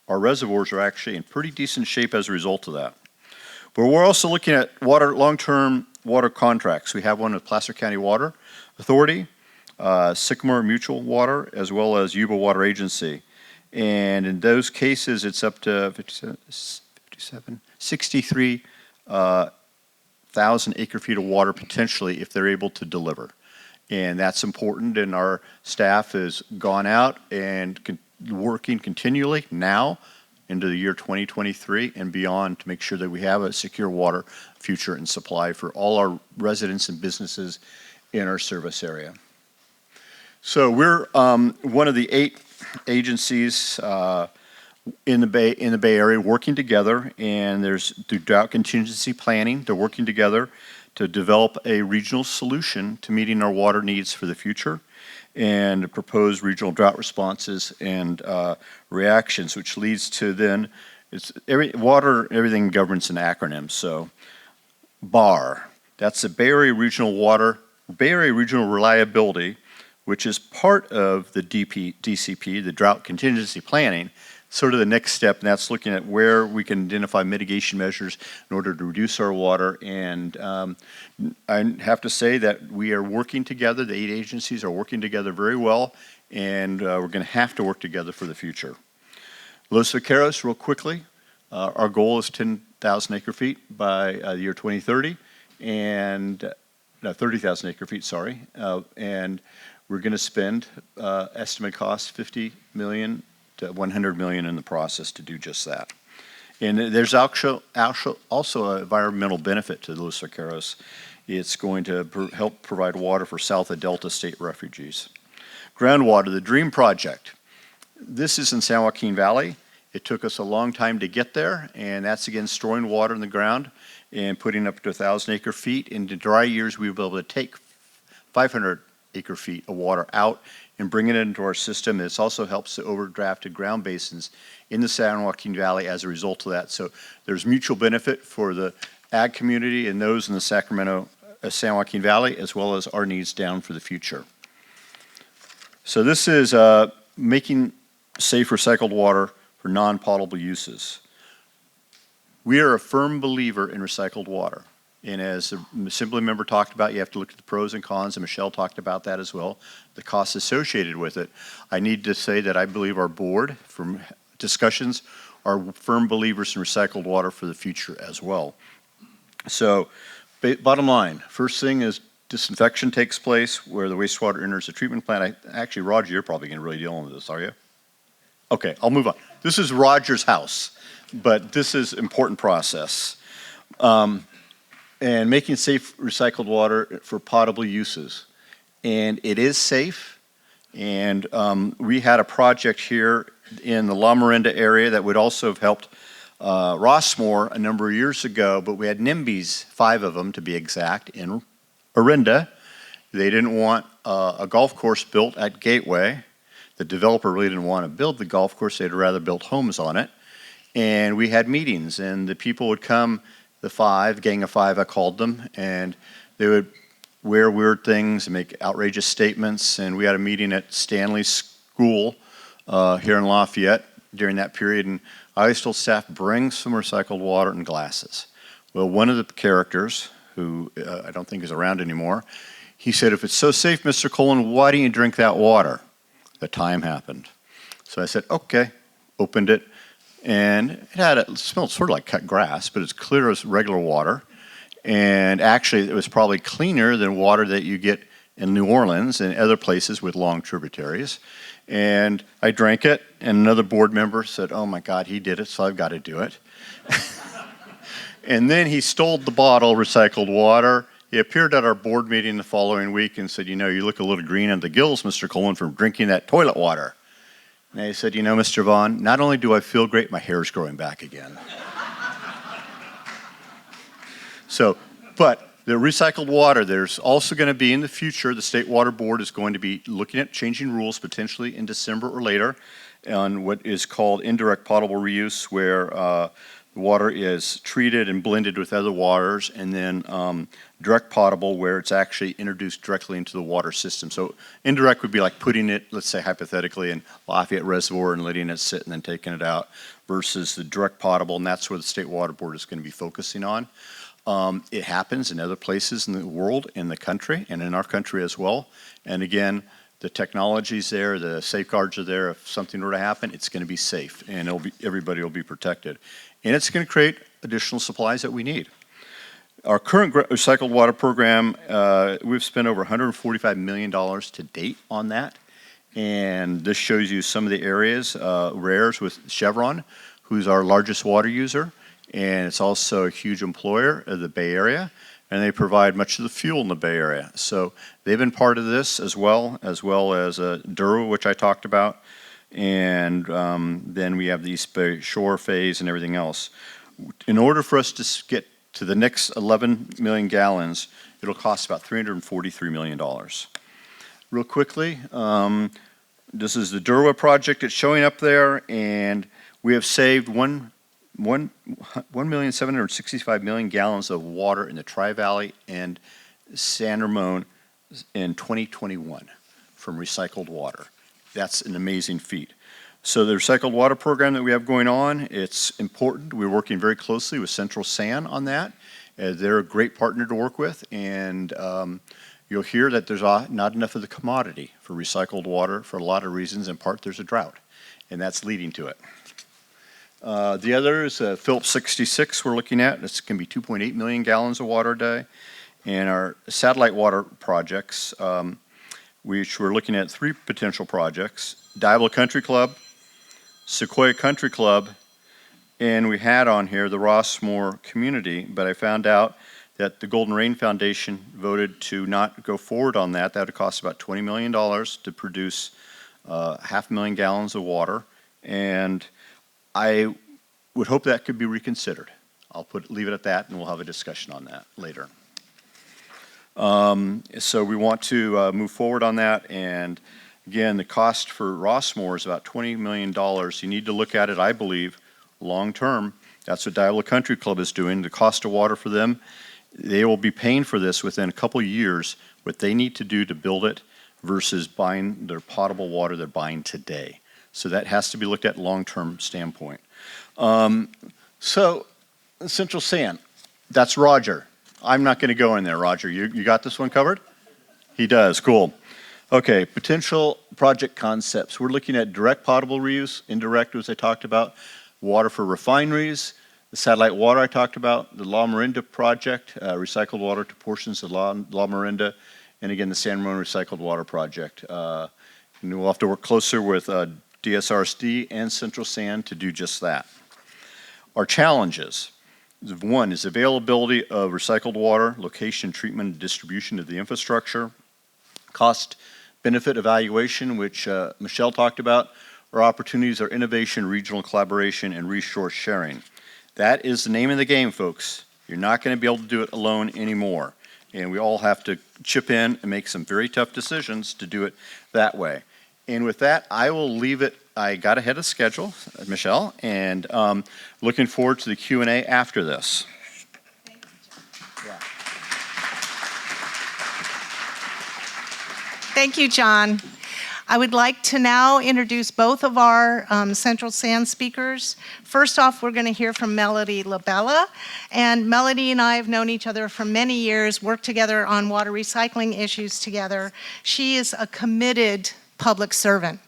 our reservoirs are actually in pretty decent shape as a result of that. But we're also looking at long-term water contracts. We have one with Placer County Water Authority, Sycamore Mutual Water, as well as Yuba Water Agency. And in those cases, it's up to 63,000 acre feet of water potentially if they're able to deliver. And that's important, and our staff has gone out and working continually now into the year 2023 and beyond to make sure that we have a secure water future and supply for all our residents and businesses in our service area. So we're one of the 8 agencies in the Bay Area working together, and through drought contingency planning, they're working together to develop a regional solution to meeting our water needs for the future, and propose regional drought responses and reactions, which leads to then everything in government's an acronym. So BAR, that's the Bay Area Regional Reliability, which is part of the DCP, the Drought Contingency Planning, sort of the next step, and that's looking at where we can identify mitigation measures in order to reduce our water. And I have to say that we are working together, the 8 agencies are working together very well, and we're going to have to work together for the future. Los Vaqueros, real quickly, our goal is 10,000 acre feet by the year 2030, and 30,000 acre feet, sorry, and we're going to spend, estimate cost $50 million $100 million in the process to do just that. And there's also an environmental benefit to Los Vaqueros. It's going to help provide water for south of Delta State refugees. Groundwater, the DREAM project. This is in San Joaquin Valley. It took us a long time to get there, and that's again storing water in the ground and putting up to 1,000 acre feet. In the dry years, we will be able to take 500 acre feet of water out and bring it into our system. This also helps the overdrafted ground basins in the San Joaquin Valley as a result of that. So there's mutual benefit for the ag community and those in the Sacramento, San Joaquin Valley, as well as our needs down for the future. So this is making safe recycled water for non-potable uses. We are a firm believer in recycled water. And as the Assembly member talked about, you have to look at the pros and cons, and Michelle talked about that as well, the costs associated with it. I need to say that I believe our board, from discussions, are firm believers in recycled water for the future as well. So, bottom line, first thing is disinfection takes place where the wastewater enters the treatment plant. Actually, Roger, you're probably going to really deal with this, are you? Okay, I'll move on. This is Roger's house, but this is an important process. And making safe recycled water for potable uses. And it is safe. And we had a project here in the La Miranda area that would also have helped Rossmore a number of years ago, but we had NIMBYs, 5 of them to be exact, in Orinda. They didn't want a golf course built at Gateway. The developer really didn't want to build the golf course. They'd rather build homes on it. And we had meetings, and the people would come, the 5, gang of 5 I called them, and they would wear weird things and make outrageous statements. And we had a meeting at Stanley's school here in Lafayette during that period, and I always told staff, bring some recycled water and glasses. Well, one of the characters, who I don't think is around anymore, he said, if it's so safe, Mr. Cullen, why don't you drink that water? The time happened. So I said, okay, opened it, and it smelled sort of like cut grass, but it's clear as regular water. And actually, it was probably cleaner than water that you get in New Orleans and other places with long tributaries. And I drank it, and another board member said, oh my God, he did it, so I've got to do it. And then he stole the bottle, recycled water. He appeared at our board meeting the following week and said, you know, you look a little green on the gills, Mr. Cullen, from drinking that toilet water. And I said, you know, Mr. Vaughn, not only do I feel great, my hair's growing back again. So, but the recycled water, there's also going to be in the future, the State Water Board is going to be looking at changing rules potentially in December or later on what is called indirect potable reuse, where water is treated and blended with other waters, and then direct potable, where it's actually introduced directly into the water system. So indirect would be like putting it, let's say hypothetically, in Lafayette Reservoir and letting it sit and then taking it out, versus the direct potable, and that's where the State Water Board is going to be focusing on. It happens in other places in the world, in the country, and in our country as well. And again, the technology's there, the safeguards are there. If something were to happen, it's going to be safe, and everybody will be protected. And it's going to create additional supplies that we need. Our current recycled water program, we've spent over $145 million to date on that. And this shows you some of the areas, RARES with Chevron, who's our largest water user. And it's also a huge employer of the Bay Area. And they provide much of the fuel in the Bay Area. So they've been part of this as well as Dura, which I talked about. And then we have the East Bay Shore phase and everything else. In order for us to get to the next 11 million gallons, it'll cost about $343 million. Real quickly, this is the Dura project. It's showing up there, and we have saved 1,765 million gallons of water in the Tri-Valley and San Ramon in 2021 from recycled water. That's an amazing feat. So the recycled water program that we have going on, it's important. We're working very closely with Central San on that. They're a great partner to work with, and you'll hear that there's not enough of the commodity for recycled water for a lot of reasons. In part, there's a drought, and that's leading to it. The other is Phillips 66 we're looking at. It's going to be 2.8 million gallons of water a day. And our satellite water projects, which we're looking at 3 potential projects. Diablo Country Club, Sequoia Country Club, and we had on here the Rossmore community, but I found out that the Golden Rain Foundation voted to not go forward on that. That would cost about $20 million to produce 500,000 gallons of water, and I would hope that could be reconsidered. I'll leave it at that, and we'll have a discussion on that later. So we want to move forward on that, and again, the cost for Rossmore is about $20 million. You need to look at it, I believe, long-term. That's what Diola Country Club is doing. The cost of water for them, they will be paying for this within a couple years, what they need to do to build it versus buying their potable water they're buying today. So that has to be looked at long-term standpoint. So Central Sand, that's Roger. I'm not going to go in there, Roger. You got this one covered? He does, cool. Okay, potential project concepts. We're looking at direct potable reuse, indirect, as I talked about, water for refineries, the satellite water I talked about, the La Miranda project, recycled water to portions of La Miranda, and again, the San Ramon Recycled Water Project. And we'll have to work closer with DSRSD and Central Sand to do just that. Our challenges. One is availability of recycled water, location, treatment, and distribution of the infrastructure, cost benefit evaluation, which Michelle talked about. Our opportunities are innovation, regional collaboration, and resource sharing. That is the name of the game, folks. You're not going to be able to do it alone anymore. And we all have to chip in and make some very tough decisions to do it that way. And with that, I will leave it. I got ahead of schedule, Michelle, and looking forward to the Q&A after this. Thank you, John. I would like to now introduce both of our Central Sand speakers. First off, we're going to hear from Melody LaBella. And Melody and I have known each other for many years, worked together on water recycling issues together. She is a committed public servant.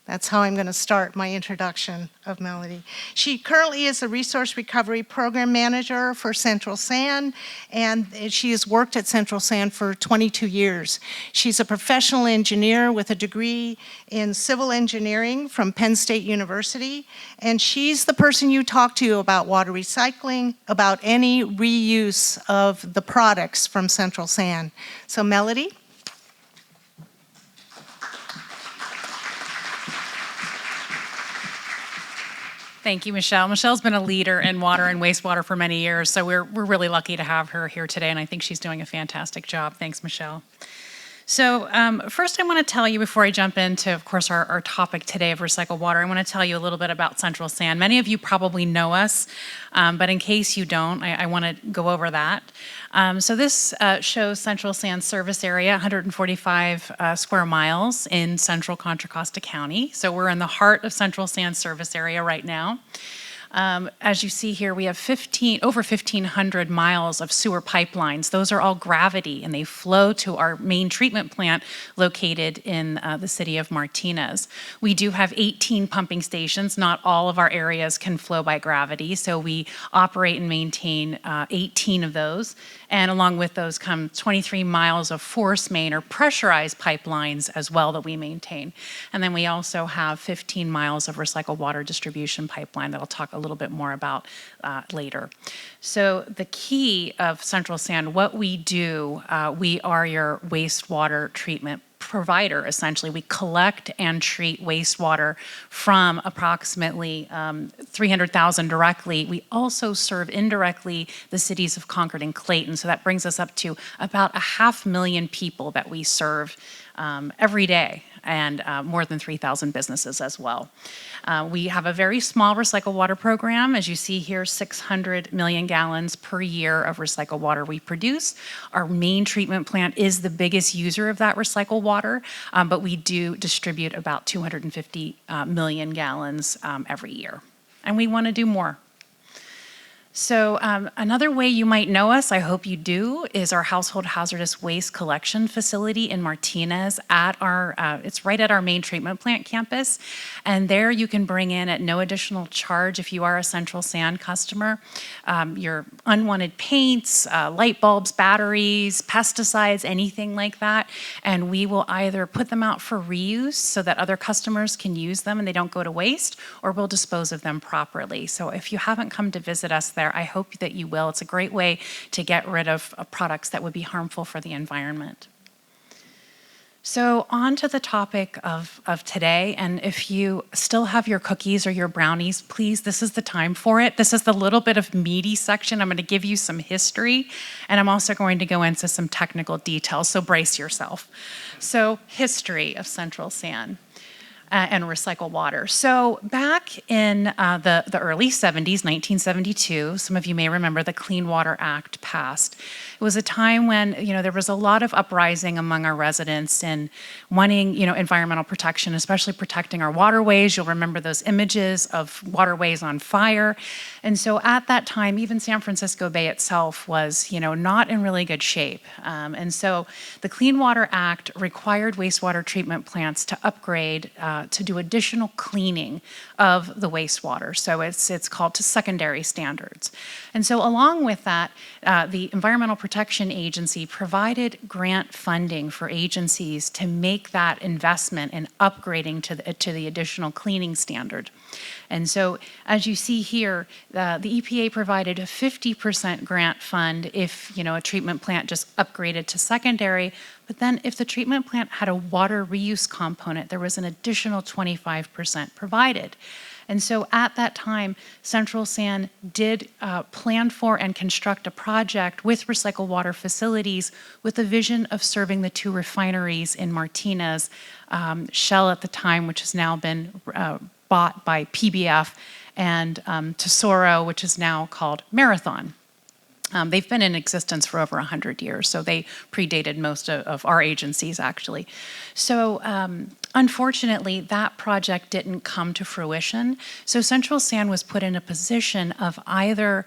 That's how I'm going to start my introduction of Melody. She currently is the Resource Recovery Program Manager for Central Sand, and she has worked at Central Sand for 22 years. She's a professional engineer with a degree in civil engineering from Penn State University, and she's the person you talk to about water recycling, about any reuse of the products from Central Sand. So Melody? Thank you, Michelle. Michelle's been a leader in water and wastewater for many years, so we're really lucky to have her here today, and I think she's doing a fantastic job. Thanks, Michelle. So first I want to tell you, before I jump into, of course, our topic today of recycled water, I want to tell you a little bit about Central Sand. Many of you probably know us, but in case you don't, I want to go over that. So this shows Central Sand service area, 145 square miles in central Contra Costa County. So we're in the heart of Central Sand service area right now. As you see here, we have over 1,500 miles of sewer pipelines. Those are all gravity, and they flow to our main treatment plant located in the city of Martinez. We do have 18 pumping stations. Not all of our areas can flow by gravity, so we operate and maintain 18 of those. And along with those come 23 miles of force main or pressurized pipelines as well that we maintain. And then we also have 15 miles of recycled water distribution pipeline that I'll talk a little bit more about later. So the key of Central Sand, what we do, we are your wastewater treatment provider, essentially. We collect and treat wastewater from approximately 300,000 directly. We also serve indirectly the cities of Concord and Clayton, so that brings us up to about 500,000 people that we serve every day, and more than 3,000 businesses as well. We have a very small recycled water program. As you see here, 600 million gallons per year of recycled water we produce. Our main treatment plant is the biggest user of that recycled water, but we do distribute about 250 million gallons every year. And we want to do more. So another way you might know us, I hope you do, is our household hazardous waste collection facility in Martinez at our, it's right at our main treatment plant campus. And there you can bring in at no additional charge if you are a Central Sand customer, your unwanted paints, light bulbs, batteries, pesticides, anything like that. And we will either put them out for reuse so that other customers can use them and they don't go to waste, or we'll dispose of them properly. So if you haven't come to visit us there, I hope that you will. It's a great way to get rid of products that would be harmful for the environment. So on to the topic of today, and if you still have your cookies or your brownies, please, this is the time for it. This is the little bit of meaty section. I'm going to give you some history, and I'm also going to go into some technical details, so brace yourself. So history of Central Sand. And recycle water. So back in the early 70s, 1972, some of you may remember the Clean Water Act passed. It was a time when, there was a lot of uprising among our residents and wanting, environmental protection, especially protecting our waterways. You'll remember those images of waterways on fire. And so at that time, even San Francisco Bay itself was, not in really good shape. And so the Clean Water Act required wastewater treatment plants to upgrade to do additional cleaning of the wastewater. So it's called to secondary standards. And so along with that, the Environmental Protection Agency provided grant funding for agencies to make that investment in upgrading to the additional cleaning standard. And so as you see here, the EPA provided a 50% grant fund if, a treatment plant just upgraded to secondary. But then if the treatment plant had a water reuse component, there was an additional 25% provided. And so at that time, Central Sand did plan for and construct a project with recycled water facilities with a vision of serving the 2 refineries in Martinez, Shell at the time, which has now been bought by PBF, and Tesoro, which is now called Marathon. They've been in existence for over 100 years, so they predated most of our agencies, actually. So unfortunately, that project didn't come to fruition. So Central Sand was put in a position of either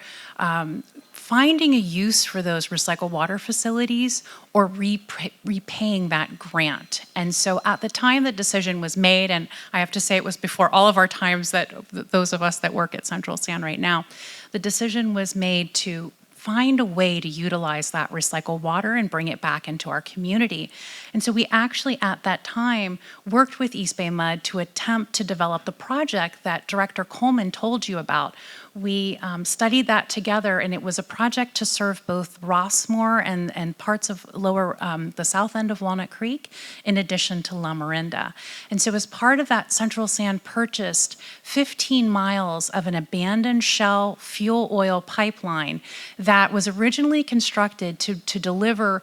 finding a use for those recycled water facilities or repaying that grant. And so at the time the decision was made, and I have to say it was before all of our times, that those of us that work at Central Sand right now, the decision was made to find a way to utilize that recycled water and bring it back into our community. And so we actually at that time worked with East Bay Mud to attempt to develop the project that Director Coleman told you about. We studied that together, and it was a project to serve both Rossmore and parts of the south end of Walnut Creek, in addition to La Miranda. And so as part of that, Central Sand purchased 15 miles of an abandoned Shell fuel oil pipeline that was originally constructed to deliver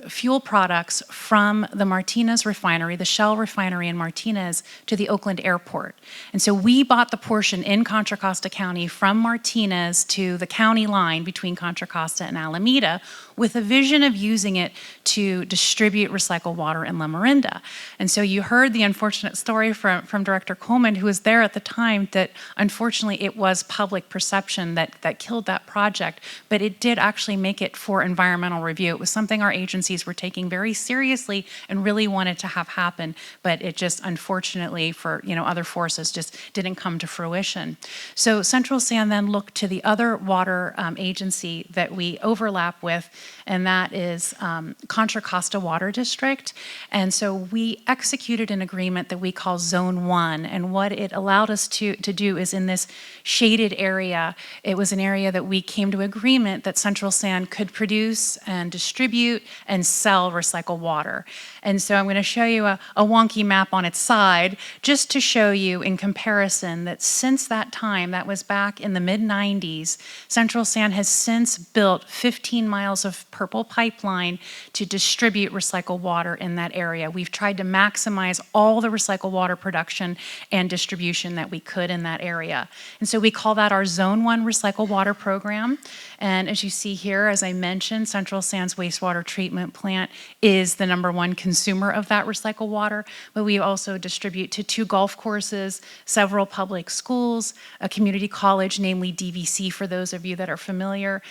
fuel products from the Martinez refinery, the Shell refinery in Martinez, to the Oakland airport. And so we bought the portion in Contra Costa County from Martinez to the county line between Contra Costa and Alameda, with a vision of using it to distribute recycled water in La Miranda. And so you heard the unfortunate story from Director Coleman, who was there at the time, that unfortunately it was public perception that killed that project, but it did actually make it for environmental review. It was something our agencies were taking very seriously and really wanted to have happen, but it just unfortunately for other forces just didn't come to fruition. So Central Sand then looked to the other water agency that we overlap with, and that is Contra Costa Water District. And so we executed an agreement that we call Zone 1, and what it allowed us to do is in this shaded area, it was an area that we came to agreement that Central Sand could produce and distribute and sell recycled water. And so I'm going to show you a wonky map on its side, just to show you in comparison that since that time, that was back in the mid-90s, Central Sand has since built 15 miles of purple pipeline to distribute recycled water in that area. We've tried to maximize all the recycled water production and distribution that we could in that area. And so we call that our Zone 1 recycled water program. And as you see here, as I mentioned, Central Sand's wastewater treatment plant is the #1 consumer of that recycled water, but we also distribute to 2 golf courses, several public schools, a community college, college, namely DVC for those of you that are familiar,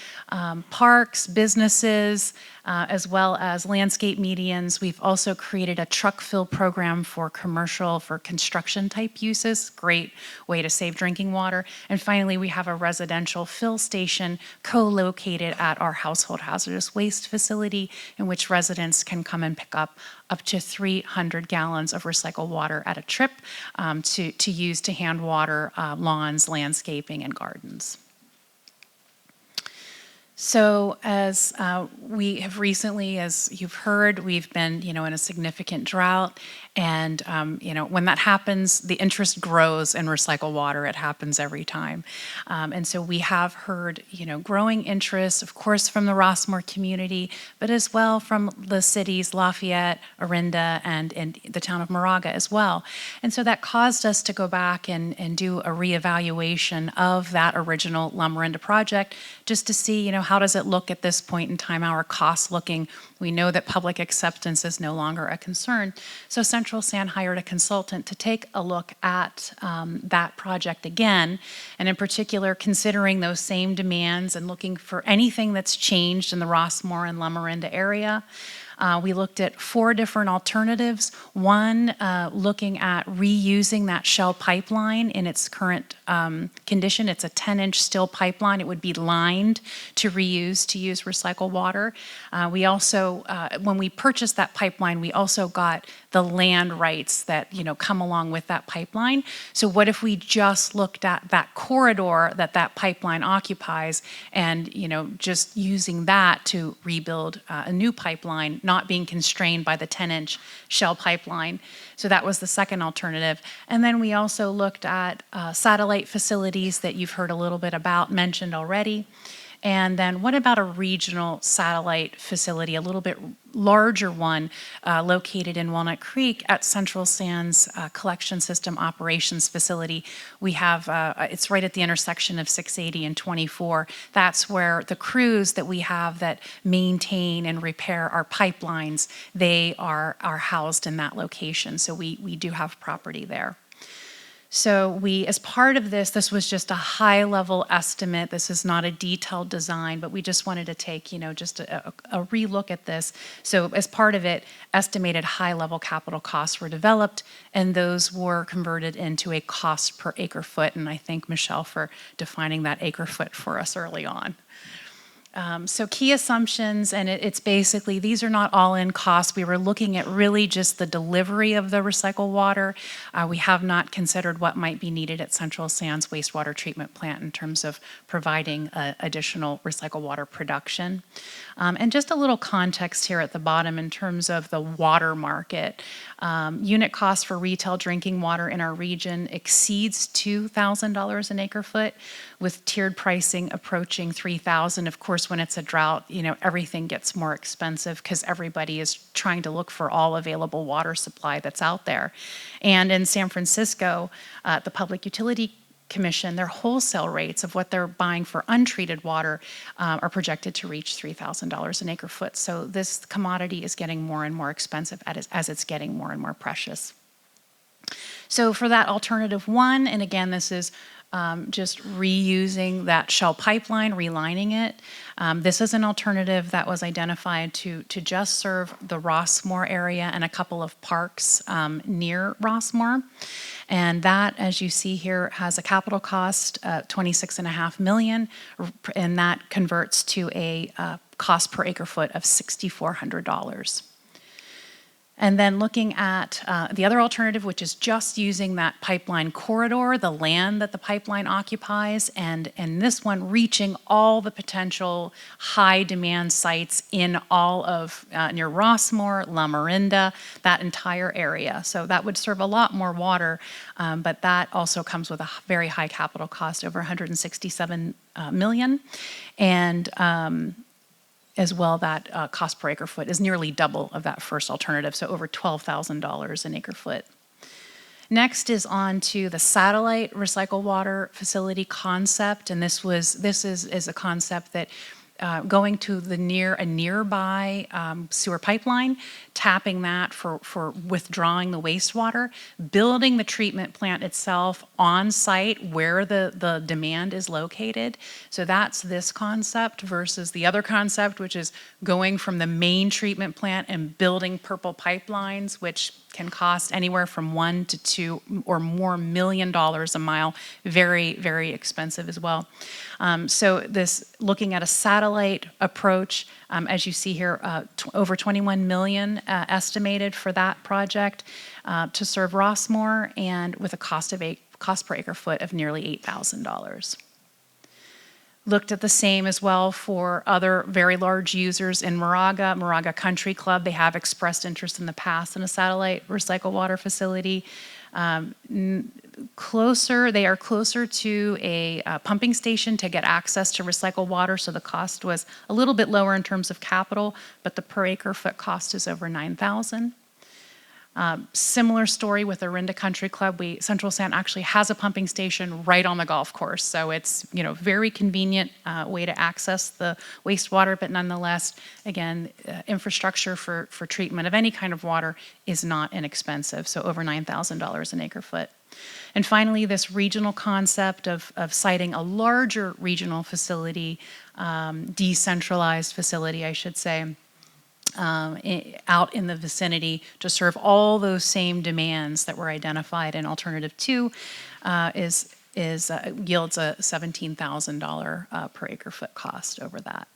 parks, businesses, as well as landscape medians. We've also created a truck fill program for commercial, for construction type uses, great way to save drinking water. And finally, we have a residential fill station co-located at our household hazardous waste facility in which residents can come and pick up to 300 gallons of recycled water at a trip to use to hand water lawns, landscaping, and gardens. So as we have recently, as you've heard, we've been, in a significant drought. And, when that happens, the interest grows in recycled water. It happens every time. And so we have heard, growing interest, of course, from the Rossmore community, but as well from the cities, Lafayette, Orinda, and the town of Moraga as well. And so that caused us to go back and do a reevaluation of that original Loma Orinda project, just to see, how does it look at this point in time, how are costs looking? We know that public acceptance is no longer a concern. So Central San hired a consultant to take a look at that project again, and in particular, considering those same demands and looking for anything that's changed in the Rossmore and Loma Orinda area. We looked at 4 different alternatives. One, looking at reusing that Shell pipeline in its current condition. It's a 10-inch steel pipeline. It would be lined to use recycled water. We also, when we purchased that pipeline, we also got the land rights that come along with that pipeline. So what if we just looked at that corridor that pipeline occupies, and just using that to rebuild a new pipeline, not being constrained by the 10-inch Shell pipeline. So that was the second alternative. And then we also looked at satellite facilities that you've heard a little bit about, mentioned already. And then what about a regional satellite facility, a little bit larger one located in Walnut Creek at Central San's collection system operations facility? We have, it's right at the intersection of 680 and 24. That's where the crews that we have that maintain and repair our pipelines, they are housed in that location. So we do have property there. So we, as part of this was just a high-level estimate. This is not a detailed design, but we just wanted to take, just a relook at this. So as part of it, estimated high-level capital costs were developed, and those were converted into a cost per acre foot. And I thank Michelle for defining that acre foot for us early on. So key assumptions, and it's basically, these are not all-in costs. We were looking at really just the delivery of the recycled water. We have not considered what might be needed at Central San's wastewater treatment plant in terms of providing additional recycled water production. And just a little context here at the bottom in terms of the water market. Unit cost for retail drinking water in our region exceeds $2,000 an acre foot, with tiered pricing approaching $3,000. Of course, when it's a drought, everything gets more expensive because everybody is trying to look for all available water supply that's out there. And in San Francisco, the Public Utility Commission, their wholesale rates of what they're buying for untreated water are projected to reach $3,000 an acre foot. So this commodity is getting more and more expensive as it's getting more and more precious. So for that alternative one, and again, this is just reusing that Shell pipeline, relining it. This is an alternative that was identified to just serve the Rossmore area and a couple of parks near Rossmore. And that, as you see here, has a capital cost, $26.5 million, and that converts to a cost per acre foot of $6,400. And then looking at the other alternative, which is just using that pipeline corridor, the land that the pipeline occupies, and this one reaching all the potential high demand sites in all of near Rossmore, Loma Orinda, that entire area. So that would serve a lot more water, but that also comes with a very high capital cost, over $167 million. And as well, that cost per acre foot is nearly double of that first alternative, so over $12,000 an acre foot. Next is on to the satellite recycled water facility concept, and this is a concept that going to a nearby sewer pipeline, tapping that for withdrawing the wastewater, building the treatment plant itself on site where the demand is located. So that's this concept versus the other concept, which is going from the main treatment plant and building purple pipelines, which can cost anywhere from $1 to $2 or more million a mile. Very, very expensive as well. So this looking at a satellite approach, as you see here, over 21 million estimated for that project to serve Rossmore, and with a cost per acre foot of nearly $8,000. Looked at the same as well for other very large users in Moraga Country Club. They have expressed interest in the past in a satellite recycled water facility. They are closer to a pumping station to get access to recycled water, so the cost was a little bit lower in terms of capital, but the per acre foot cost is over $9,000. Similar story with Orinda Country Club. Central San actually has a pumping station right on the golf course, so it's very convenient way to access the wastewater. But nonetheless, again, infrastructure for treatment of any kind of water is not inexpensive. So over $9,000 an acre foot. And finally, this regional concept of siting a larger regional facility, decentralized facility, I should say. Out in the vicinity to serve all those same demands that were identified in Alternative 2 yields a $17,000 per acre foot cost over that.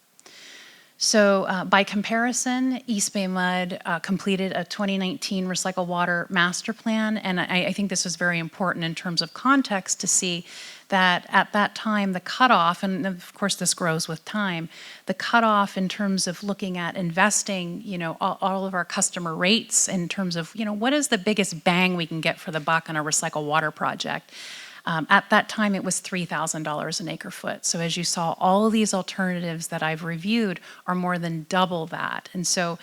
So by comparison, East Bay Mud completed a 2019 recycled water master plan, and I think this is very important in terms of context to see that at that time the cutoff, and of course this grows with time, the cutoff in terms of looking at investing, all of our customer rates in terms of, what is the biggest bang we can get for the buck on a recycled water project. At that time, it was $3,000 an acre foot. So as you saw, all of these alternatives that I've reviewed are more than double that. And so,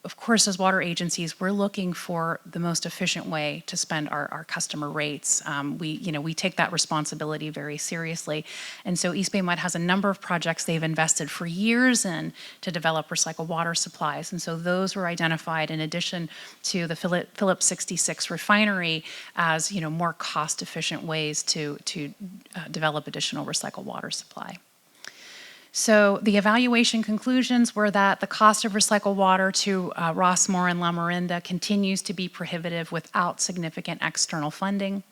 of course, as water agencies, we're looking for the most efficient way to spend our customer rates. We take that responsibility very seriously. And so East Bay Mud has a number of projects they've invested for years in to develop recycled water supplies. And so those were identified in addition to the Phillips 66 refinery as, more cost-efficient ways to develop additional recycled water supply. So the evaluation conclusions were that the cost of recycled water to Rossmore and La Morinda continues to be prohibitive without significant external funding.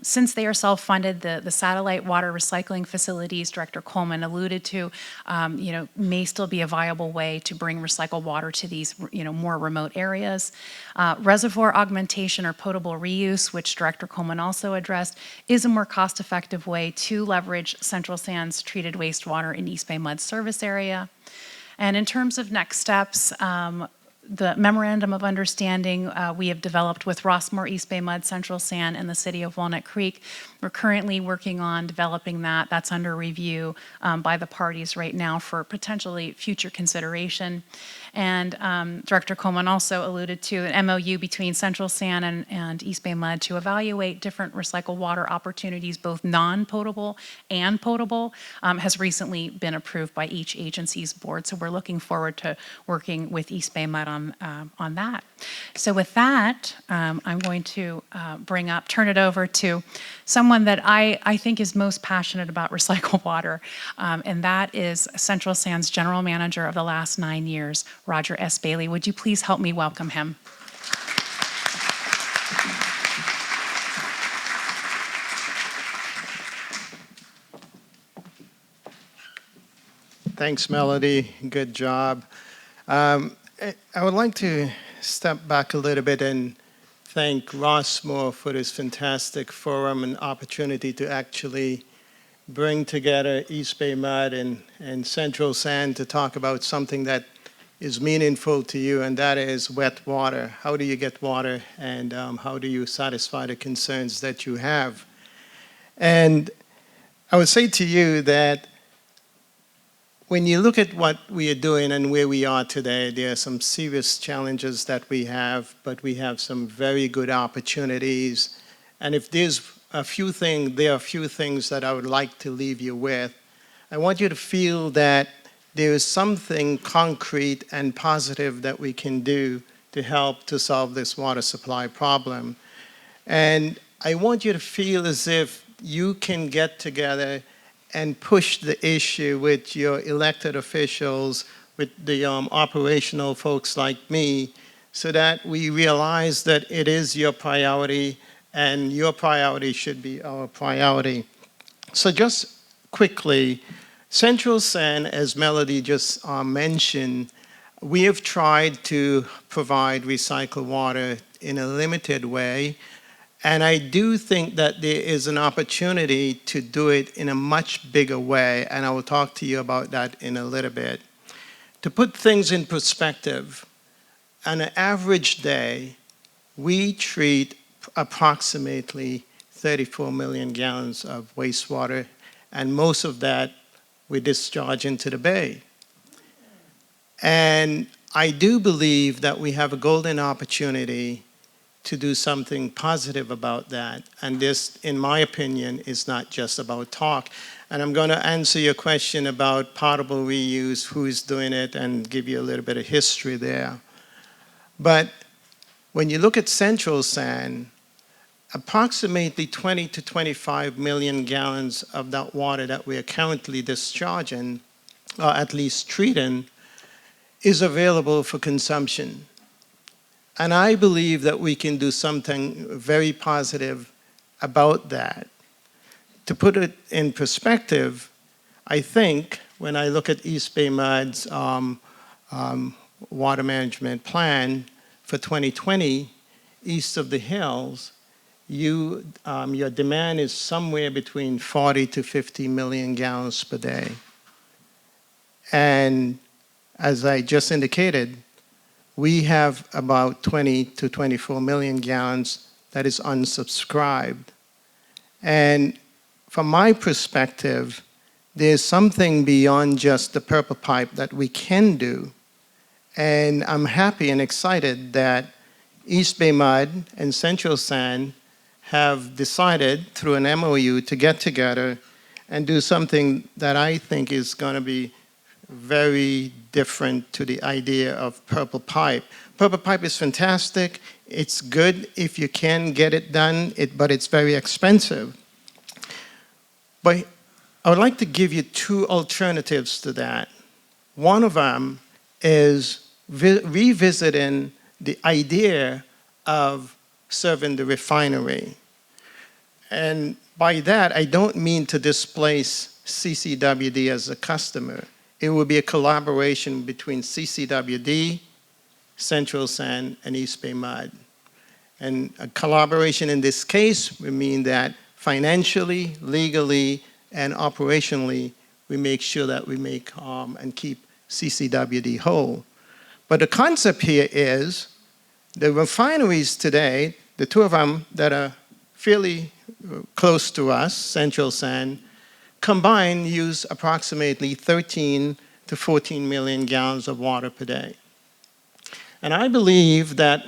Since they are self-funded, the satellite water recycling facilities Director Coleman alluded to, may still be a viable way to bring recycled water to these, more remote areas. Reservoir augmentation or potable reuse, which Director Coleman also addressed, is a more cost-effective way to leverage Central San's treated wastewater in East Bay Mud service area. And in terms of next steps, the memorandum of understanding we have developed with Rossmore, East Bay Mud, Central San, and the City of Walnut Creek. We're currently working on developing that. That's under review by the parties right now for potentially future consideration. And Director Coleman also alluded to an MOU between Central San and East Bay Mud to evaluate different recycled water opportunities, both non-potable and potable, has recently been approved by each agency's board. So we're looking forward to working with East Bay Mud on that. So with that, I'm going to turn it over to someone that I think is most passionate about recycled water, and that is Central San's General Manager of the last 9 years, Roger S. Bailey. Would you please help me welcome him? Thanks, Melody. Good job. I would like to step back a little bit and thank Rossmore for this fantastic forum and opportunity to actually bring together East Bay Mud and Central San to talk about something that is meaningful to you, and that is wet water. How do you get water, and how do you satisfy the concerns that you have? And I would say to you that when you look at what we are doing and where we are today, there are some serious challenges that we have, but we have some very good opportunities. And if there are a few things that I would like to leave you with. I want you to feel that there is something concrete and positive that we can do to help to solve this water supply problem. And I want you to feel as if you can get together and push the issue with your elected officials, with the operational folks like me, so that we realize that it is your priority and your priority should be our priority. So just quickly, Central San, as Melody just mentioned, we have tried to provide recycled water in a limited way, and I do think that there is an opportunity to do it in a much bigger way, and I will talk to you about that in a little bit. To put things in perspective, on an average day, we treat approximately 34 million gallons of wastewater, and most of that we discharge into the bay. And I do believe that we have a golden opportunity to do something positive about that. And this, in my opinion, is not just about talk. And I'm going to answer your question about potable reuse, who is doing it, and give you a little bit of history there. But when you look at Central San, approximately 20 to 25 million gallons of that water that we are currently discharging, or at least treating, is available for consumption. And I believe that we can do something very positive about that. To put it in perspective, I think when I look at East Bay Mud's water management plan for 2020, east of the hills, your demand is somewhere between 40 to 50 million gallons per day. And as I just indicated, we have about 20 to 24 million gallons that is unsubscribed. And from my perspective, there's something beyond just the purple pipe that we can do. And I'm happy and excited that East Bay Mud and Central San have decided through an MOU to get together and do something that I think is going to be very different to the idea of purple pipe. Purple pipe is fantastic. It's good if you can get it done, but it's very expensive. But I would like to give you two alternatives to that. One of them is revisiting the idea of serving the refinery. And by that, I don't mean to displace CCWD as a customer. It will be a collaboration between CCWD, Central San, and East Bay Mud. And a collaboration in this case would mean that financially, legally, and operationally, we make sure that we make and keep CCWD whole. But the concept here is the refineries today, the two of them that are fairly close to us, Central San, combined use approximately 13 to 14 million gallons of water per day. And I believe that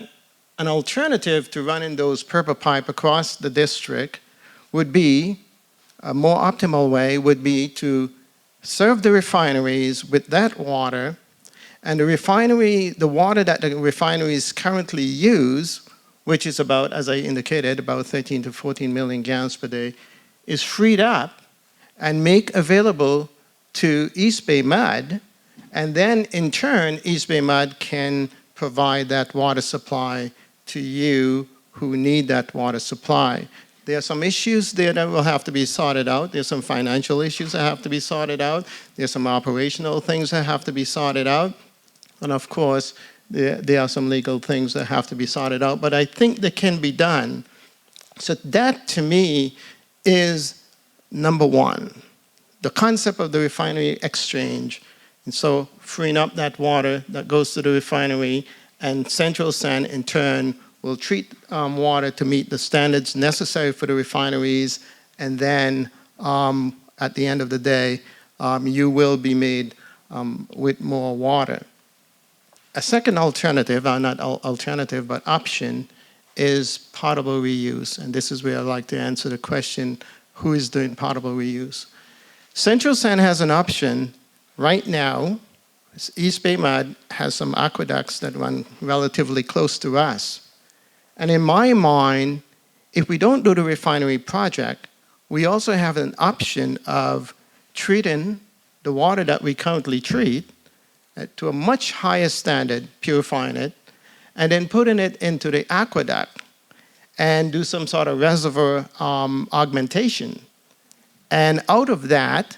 an alternative to running those purple pipe across the district would be, a more optimal way would be to serve the refineries with that water, and the water that the refineries currently use, which is about, as I indicated, about 13 to 14 million gallons per day, is freed up and make available to East Bay Mud, and then in turn, East Bay Mud can provide that water supply to you who need that water supply. There are some issues there that will have to be sorted out. There's some financial issues that have to be sorted out. There's some operational things that have to be sorted out. And of course, there are some legal things that have to be sorted out, but I think they can be done. So that, to me, is number one, the concept of the refinery exchange. And so freeing up that water that goes to the refinery, and Central San, in turn, will treat water to meet the standards necessary for the refineries, and then at the end of the day, you will be made with more water. A second alternative, not alternative, but option, is potable reuse. And this is where I'd like to answer the question, who is doing potable reuse? Central San has an option right now. East Bay Mud has some aqueducts that run relatively close to us. And in my mind, if we don't do the refinery project, we also have an option of treating the water that we currently treat to a much higher standard, purifying it, and then putting it into the aqueduct and do some sort of reservoir augmentation. And out of that,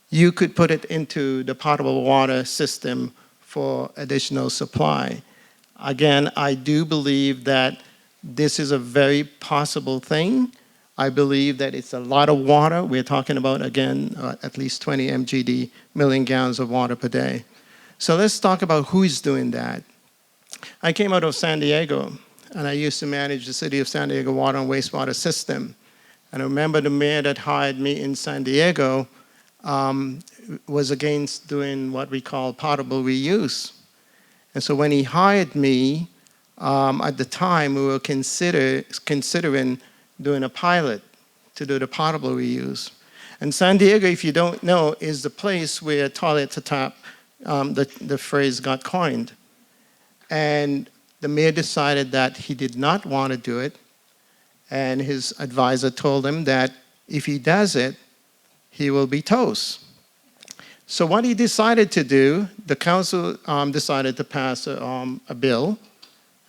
you could put it into the potable water system for additional supply. Again, I do believe that this is a very possible thing. I believe that it's a lot of water. We're talking about, again, at least 20 MGD, million gallons of water per day. So let's talk about who is doing that. I came out of San Diego, and I used to manage the city of San Diego water and wastewater system. And I remember the mayor that hired me in San Diego was against doing what we call potable reuse. And so when he hired me, at the time, we were considering doing a pilot to do the potable reuse. And San Diego, if you don't know, is the place where toilet to tap, the phrase got coined. And the mayor decided that he did not want to do it. And his advisor told him that if he does it, he will be toast. So what he decided to do, the council decided to pass a bill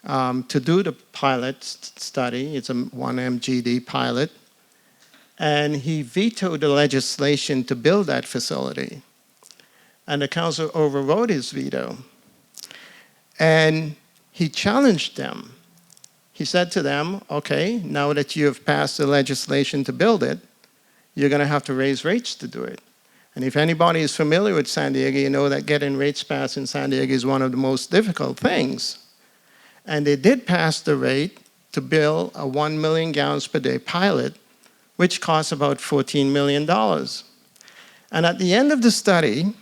to do the pilot study. It's a 1 MGD pilot. And he vetoed the legislation to build that facility. And the council overrode his veto. And he challenged them. He said to them, okay, now that you have passed the legislation to build it, you're going to have to raise rates to do it. And if anybody is familiar with San Diego, you know that getting rates passed in San Diego is one of the most difficult things. And they did pass the rate to build a 1 million gallons per day pilot, which costs about $14 million. And at the end of the study,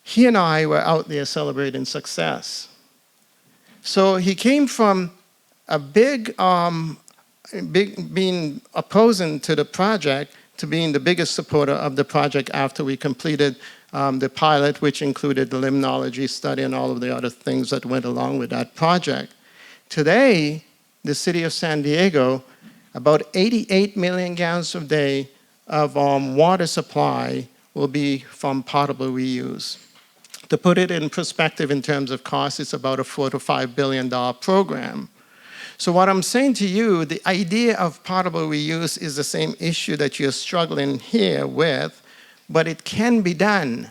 he and I were out there celebrating success. So he came from a big being opposing to the project to being the biggest supporter of the project after we completed the pilot, which included the limnology study and all of the other things that went along with that project. Today, the city of San Diego, about 88 million gallons a day of water supply will be from potable reuse. To put it in perspective in terms of cost, it's about a $4 to $5 billion program. So what I'm saying to you, the idea of potable reuse is the same issue that you're struggling here with, but it can be done.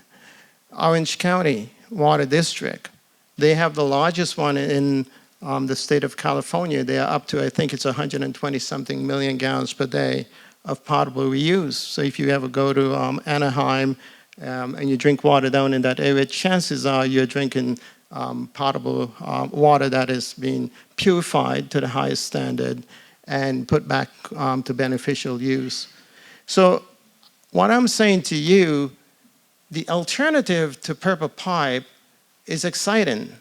Orange County Water District, they have the largest one in the state of California. They are up to, I think it's 120-something million gallons per day of potable reuse. So if you ever go to Anaheim and you drink water down in that area, chances are you're drinking potable water that is being purified to the highest standard and put back to beneficial use. So what I'm saying to you, the alternative to purple pipe is exciting.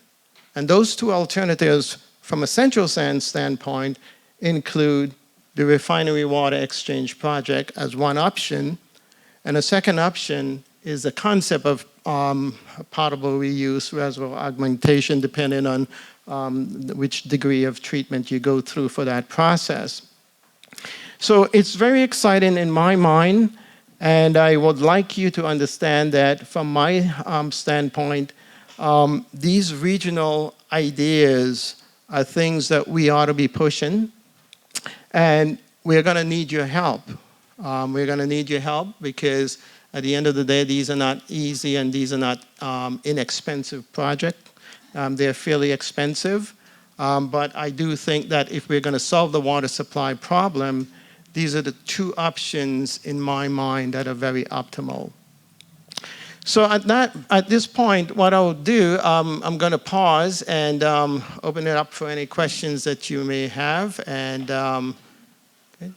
And those two alternatives from a Central San standpoint include the refinery water exchange project as one option. And a second option is the concept of potable reuse, reservoir augmentation, depending on which degree of treatment you go through for that process. So it's very exciting in my mind, and I would like you to understand that from my standpoint, these regional ideas are things that we ought to be pushing, and we're going to need your help. We're going to need your help because at the end of the day, these are not easy and these are not inexpensive projects. They're fairly expensive, but I do think that if we're going to solve the water supply problem, these are the two options in my mind that are very optimal. So at this point, what I'll do, I'm going to pause and open it up for any questions that you may have. And okay.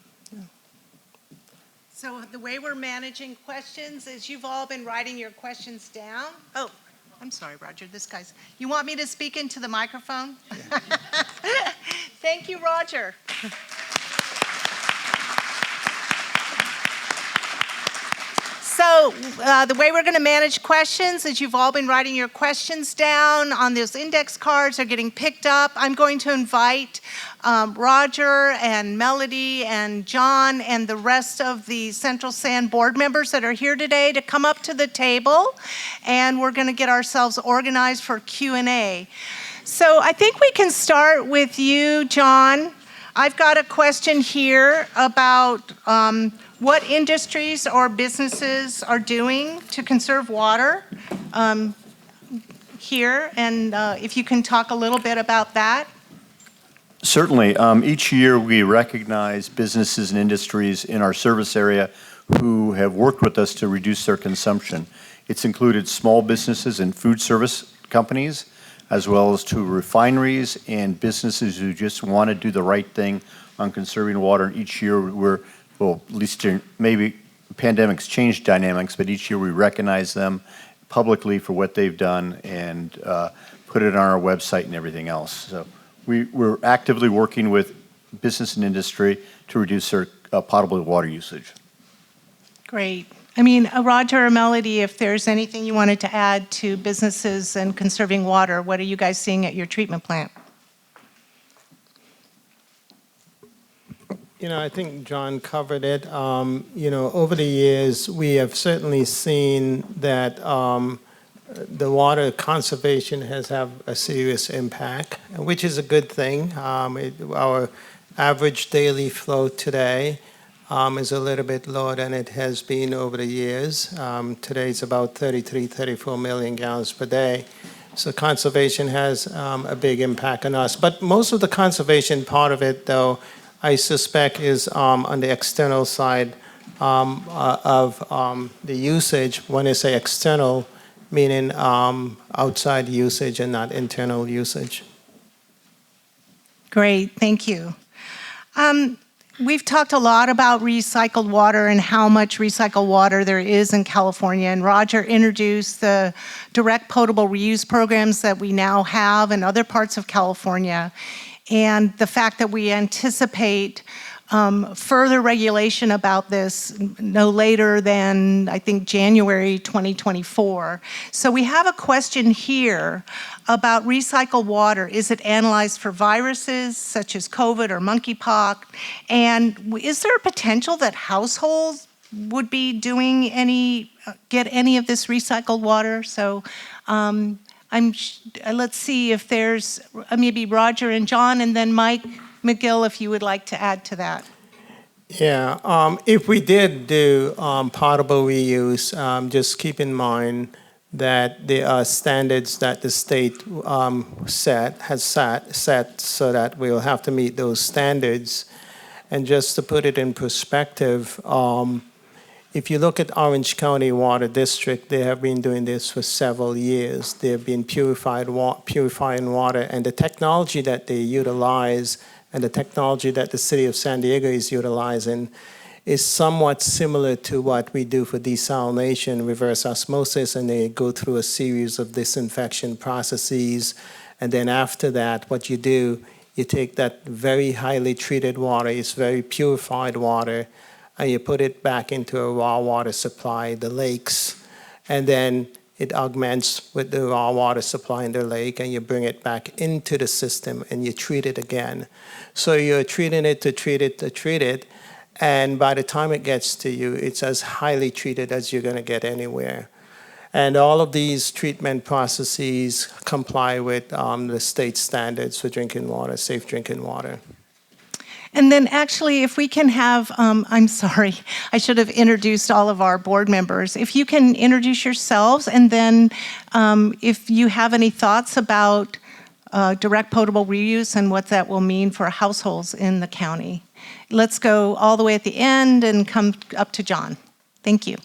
So the way we're managing questions is you've all been writing your questions down. Oh, I'm sorry, Roger, this guy's, you want me to speak into the microphone? Yeah. Thank you, Roger. So the way we're going to manage questions is you've all been writing your questions down on those index cards. They're getting picked up. I'm going to invite Roger and Melody and John and the rest of the Central Sand board members that are here today to come up to the table, and we're going to get ourselves organized for Q&A. So I think we can start with you, John. I've got a question here about what industries or businesses are doing to conserve water here, and if you can talk a little bit about that. Certainly. Each year we recognize businesses and industries in our service area who have worked with us to reduce their consumption. It's included small businesses and food service companies, as well as to refineries and businesses who just want to do the right thing on conserving water. And each year well, at least maybe pandemics changed dynamics, but each year we recognize them publicly for what they've done and put it on our website and everything else. So we're actively working with business and industry to reduce their potable water usage. Great. I mean, Roger or Melody, if there's anything you wanted to add to businesses and conserving water, what are you guys seeing at your treatment plant? I think John covered it. Over the years, we have certainly seen that the water conservation has had a serious impact, which is a good thing. Our average daily flow today is a little bit lower than it has been over the years. Today it's about 34 million gallons per day. So conservation has a big impact on us. But most of the conservation part of it, though, I suspect is on the external side of the usage. When I say external, meaning outside usage and not internal usage. Great, thank you. We've talked a lot about recycled water and how much recycled water there is in California, and Roger introduced the direct potable reuse programs that we now have in other parts of California, and the fact that we anticipate further regulation about this no later than, I think, January 2024. So we have a question here about recycled water. Is it analyzed for viruses such as COVID or monkeypox? And is there a potential that households would be doing get any of this recycled water? So let's see if there's maybe Roger and John, and then Mike McGill, if you would like to add to that. Yeah, if we did do potable reuse, just keep in mind that there are standards that the state has set so that we'll have to meet those standards. And just to put it in perspective, if you look at Orange County Water District, they have been doing this for several years. They have been purifying water, and the technology that they utilize and the technology that the city of San Diego is utilizing is somewhat similar to what we do for desalination, reverse osmosis, and they go through a series of disinfection processes. And then after that, what you do, you take that very highly treated water, it's very purified water, and you put it back into a raw water supply, the lakes, and then it augments with the raw water supply in the lake, and you bring it back into the system and you treat it again. So you're treating it to treat it to treat it, and by the time it gets to you, it's as highly treated as you're going to get anywhere. And all of these treatment processes comply with the state standards for drinking water, safe drinking water. And then actually, if we can have, I'm sorry, I should have introduced all of our board members. If you can introduce yourselves, and then if you have any thoughts about direct potable reuse and what that will mean for households in the county. Let's go all the way at the end and come up to John. Thank you.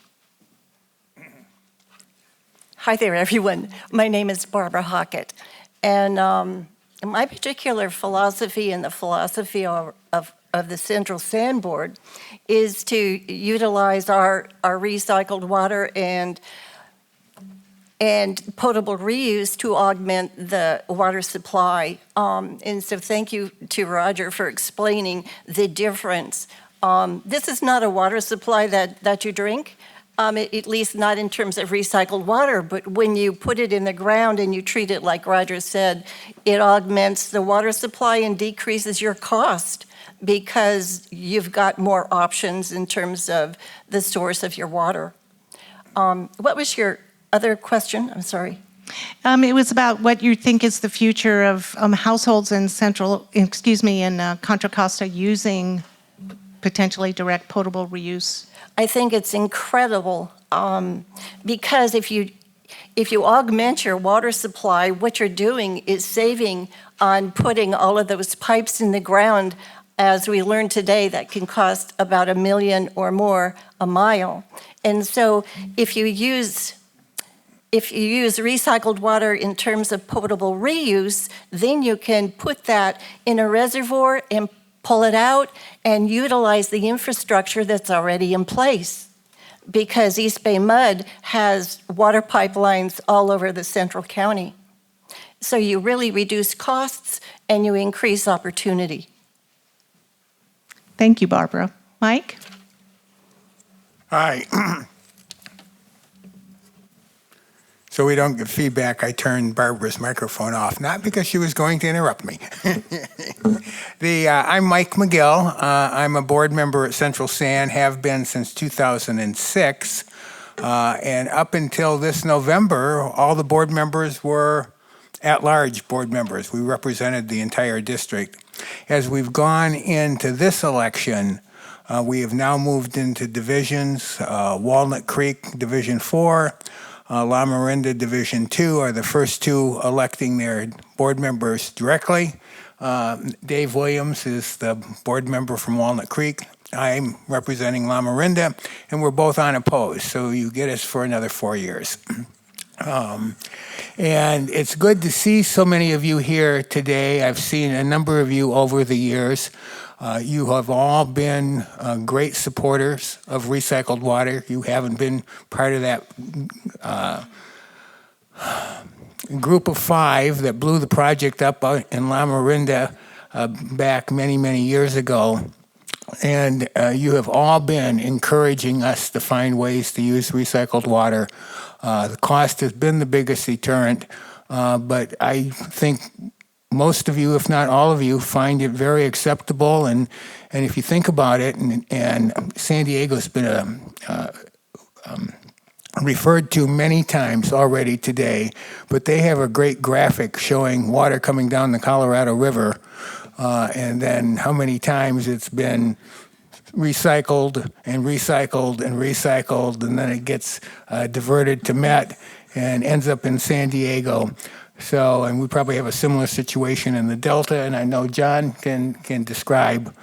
Hi there, everyone. My name is Barbara Hockett, and my particular philosophy and the philosophy of the Central Sand Board is to utilize our recycled water and potable reuse to augment the water supply. And so thank you to Roger for explaining the difference. This is not a water supply that you drink. at least not in terms of recycled water, but when you put it in the ground and you treat it like Roger said, it augments the water supply and decreases your cost because you've got more options in terms of the source of your water. What was your other question? I'm sorry. It was about what you think is the future of households in Contra Costa using potentially direct potable reuse. I think it's incredible because if you augment your water supply, what you're doing is saving on putting all of those pipes in the ground. As we learned today, that can cost about $1 million or more a mile. And so if you use recycled water in terms of potable reuse, then you can put that in a reservoir and pull it out and utilize the infrastructure that's already in place. Because East Bay Mud has water pipelines all over the central county. So you really reduce costs and you increase opportunity. Thank you, Barbara. Mike? Hi. So we don't get feedback, I turned Barbara's microphone off, not because she was going to interrupt me. I'm Mike McGill. I'm a board member at Central San, have been since 2006. And up until this November, all the board members were at-large board members. We represented the entire district. As we've gone into this election, we have now moved into divisions. Walnut Creek, Division 4, La Miranda Division 2 are the first two electing their board members directly. Dave Williams is the board member from Walnut Creek. I'm representing La Miranda, and we're both unopposed, so you get us for another 4 years. And it's good to see so many of you here today. I've seen a number of you over the years. You have all been great supporters of recycled water. You haven't been part of that group of 5 that blew the project up in La Miranda back many, many years ago. And you have all been encouraging us to find ways to use recycled water. The cost has been the biggest deterrent, but I think most of you, if not all of you, find it very acceptable. And if you think about it, and San Diego's been referred to many times already today, but they have a great graphic showing water coming down the Colorado River, and then how many times it's been recycled and recycled and recycled, and then it gets diverted to Met and ends up in San Diego. So, and we probably have a similar situation in the Delta, and I know John can describe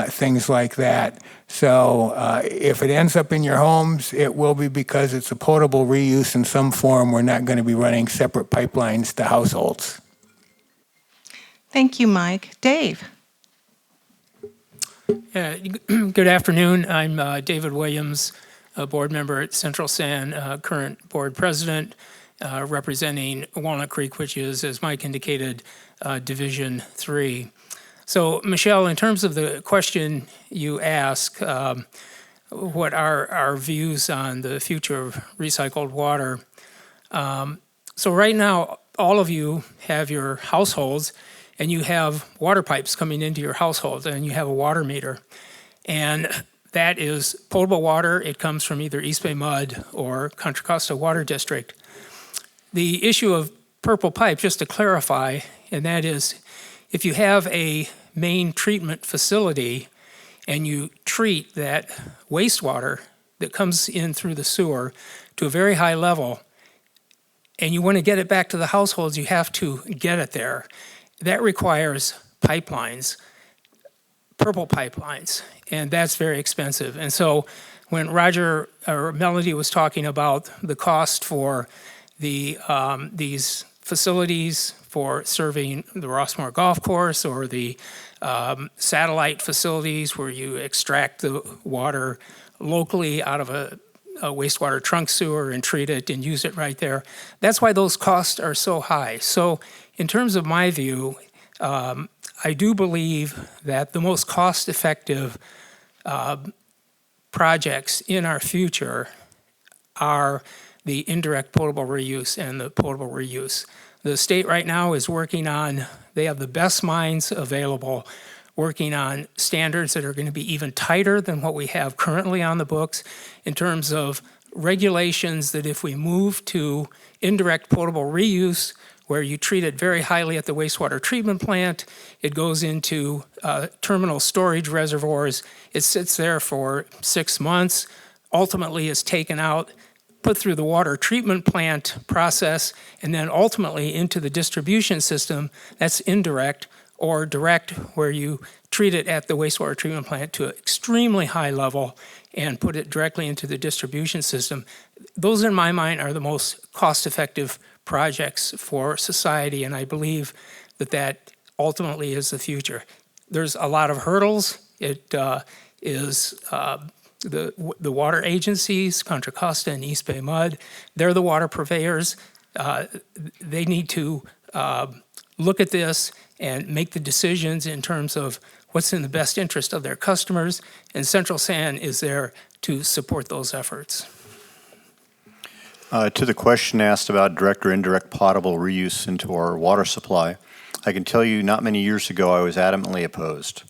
things like that. So if it ends up in your homes, it will be because it's a potable reuse in some form. We're not going to be running separate pipelines to households. Thank you, Mike. Dave? Good afternoon. I'm David Williams, a board member at Central San, current board president, representing Walnut Creek, which is, as Mike indicated, Division 3. So, Michelle, in terms of the question you ask, what are our views on the future of recycled water? So right now, all of you have your households, and you have water pipes coming into your household, and you have a water meter. And that is potable water. It comes from either East Bay Mud or Contra Costa Water District. The issue of purple pipe, just to clarify, and that is if you have a main treatment facility and you treat that wastewater that comes in through the sewer to a very high level, and you want to get it back to the households, you have to get it there. That requires pipelines, purple pipelines, and that's very expensive. And so when Roger or Melody was talking about the cost for the these facilities for serving the Rossmore Golf Course or the satellite facilities where you extract the water locally out of a wastewater trunk sewer and treat it and use it right there, that's why those costs are so high. So in terms of my view, I do believe that the most cost-effective projects in our future are the indirect potable reuse and the potable reuse. The state right now is working on, they have the best minds available, working on standards that are going to be even tighter than what we have currently on the books in terms of regulations that if we move to indirect potable reuse, where you treat it very highly at the wastewater treatment plant, it goes into terminal storage reservoirs, it sits there for 6 months, ultimately is taken out, put through the water treatment plant process, and then ultimately into the distribution system. That's indirect, or direct, where you treat it at the wastewater treatment plant to an extremely high level and put it directly into the distribution system. Those, in my mind, are the most cost-effective projects for society, and I believe that that ultimately is the future. There's a lot of hurdles. It is the water agencies, Contra, Costa, and East Bay Mud. They're the water purveyors. They need to look at this and make the decisions in terms of what's in the best interest of their customers, and Central San is there to support those efforts. To the question asked about direct or indirect potable reuse into our water supply, I can tell you not many years ago I was adamantly opposed.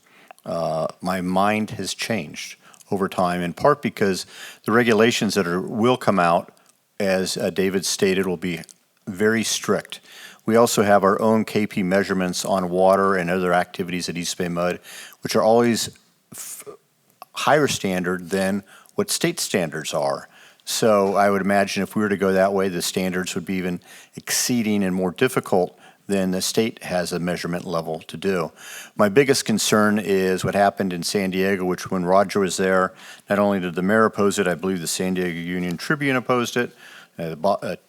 My mind has changed over time, in part because the regulations that will come out, as David stated, will be very strict. We also have our own KP measurements on water and other activities at East Bay Mud, which are always higher standard than what state standards are. So I would imagine if we were to go that way, the standards would be even exceeding and more difficult than the state has a measurement level to do. My biggest concern is what happened in San Diego, which when Roger was there, not only did the mayor oppose it, I believe the San Diego Union Tribune opposed it,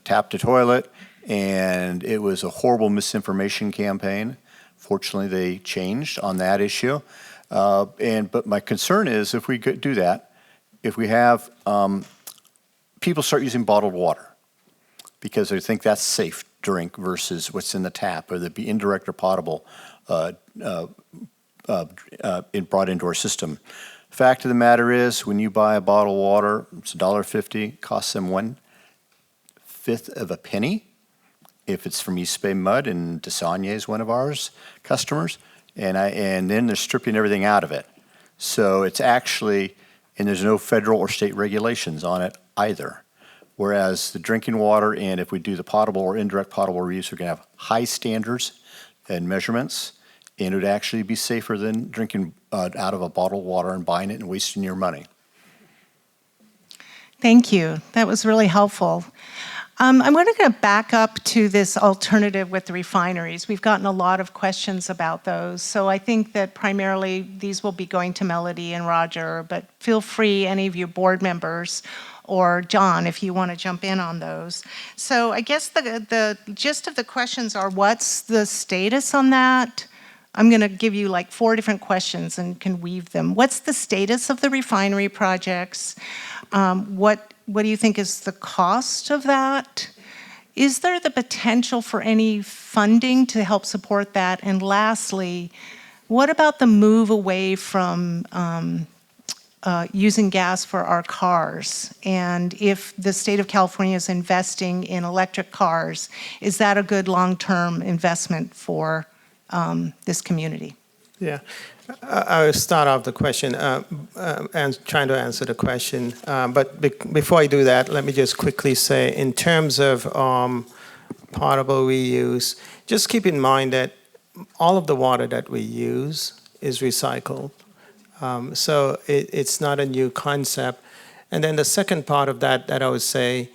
Tap to Toilet, and it was a horrible misinformation campaign. Fortunately, they changed on that issue. But my concern is if we do that, if we have people start using bottled water because they think that's safe drink versus what's in the tap, whether it be indirect or potable, brought into our system. Fact of the matter is, when you buy a bottle of water, it's $1.50, costs them 1/5 of a penny. If it's from East Bay Mud, and Desanya is one of ours customers, and then they're stripping everything out of it. So it's actually, and there's no federal or state regulations on it either. Whereas the drinking water, and if we do the potable or indirect potable reuse, we're going to have high standards and measurements, and it would actually be safer than drinking out of a bottled water and buying it and wasting your money. Thank you. That was really helpful. I'm going to back up to this alternative with the refineries. We've gotten a lot of questions about those. So I think that primarily these will be going to Melody and Roger, but feel free, any of you board members, or John, if you want to jump in on those. So I guess the gist of the questions are, what's the status on that? I'm going to give you like 4 different questions and can weave them. What's the status of the refinery projects? What do you think is the cost of that? Is there the potential for any funding to help support that? And lastly, what about the move away from using gas for our cars? And if the state of California is investing in electric cars, is that a good long-term investment for this community? Yeah, I will start off the question and trying to answer the question. But before I do that, let me just quickly say, in terms of potable reuse, just keep in mind that all of the water that we use is recycled. So it's not a new concept. And then the second part of that I would say,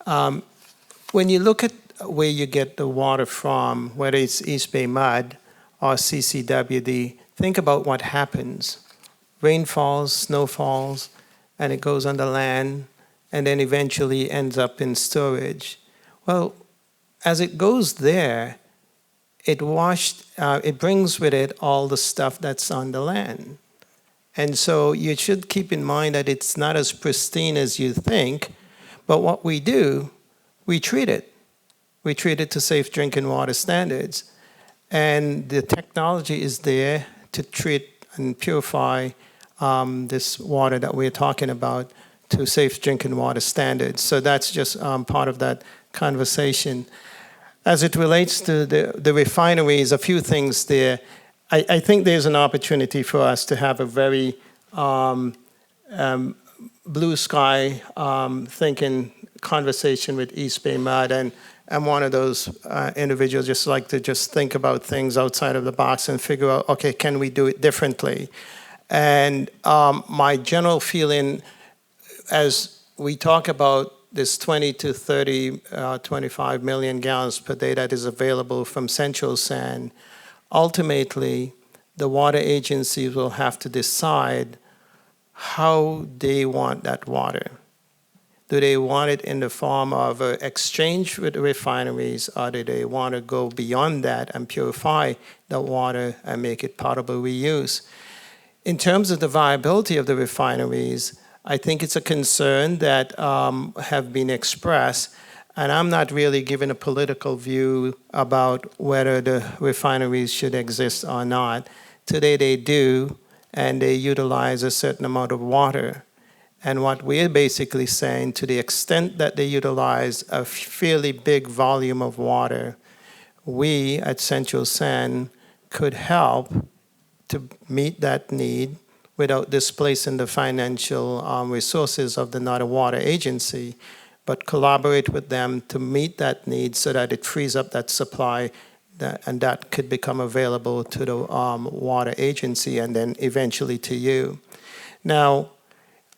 when you look at where you get the water from, whether it's East Bay Mud or CCWD, think about what happens. Rain falls, snow falls, and it goes on the land, and then eventually ends up in storage. Well, as it goes there, it brings with it all the stuff that's on the land. And so you should keep in mind that it's not as pristine as you think, but what we do, we treat it. We treat it to safe drinking water standards. And the technology is there to treat and purify this water that we're talking about to safe drinking water standards. So that's just part of that conversation. As it relates to the refineries, a few things there. I think there's an opportunity for us to have a very blue sky thinking conversation with East Bay Mud, and I'm one of those individuals just like to just think about things outside of the box and figure out, okay, can we do it differently? And my general feeling as we talk about this 20 to 30, 25 million gallons per day that is available from Central Sand, ultimately the water agencies will have to decide how they want that water. Do they want it in the form of an exchange with the refineries, or do they want to go beyond that and purify the water and make it potable reuse? In terms of the viability of the refineries, I think it's a concern that have been expressed, and I'm not really giving a political view about whether the refineries should exist or not. Today they do, and they utilize a certain amount of water. And what we're basically saying, to the extent that they utilize a fairly big volume of water, we at Central Sand could help to meet that need without displacing the financial resources of the Northern Water Agency, but collaborate with them to meet that need so that it frees up that supply and that could become available to the water agency and then eventually to you. Now,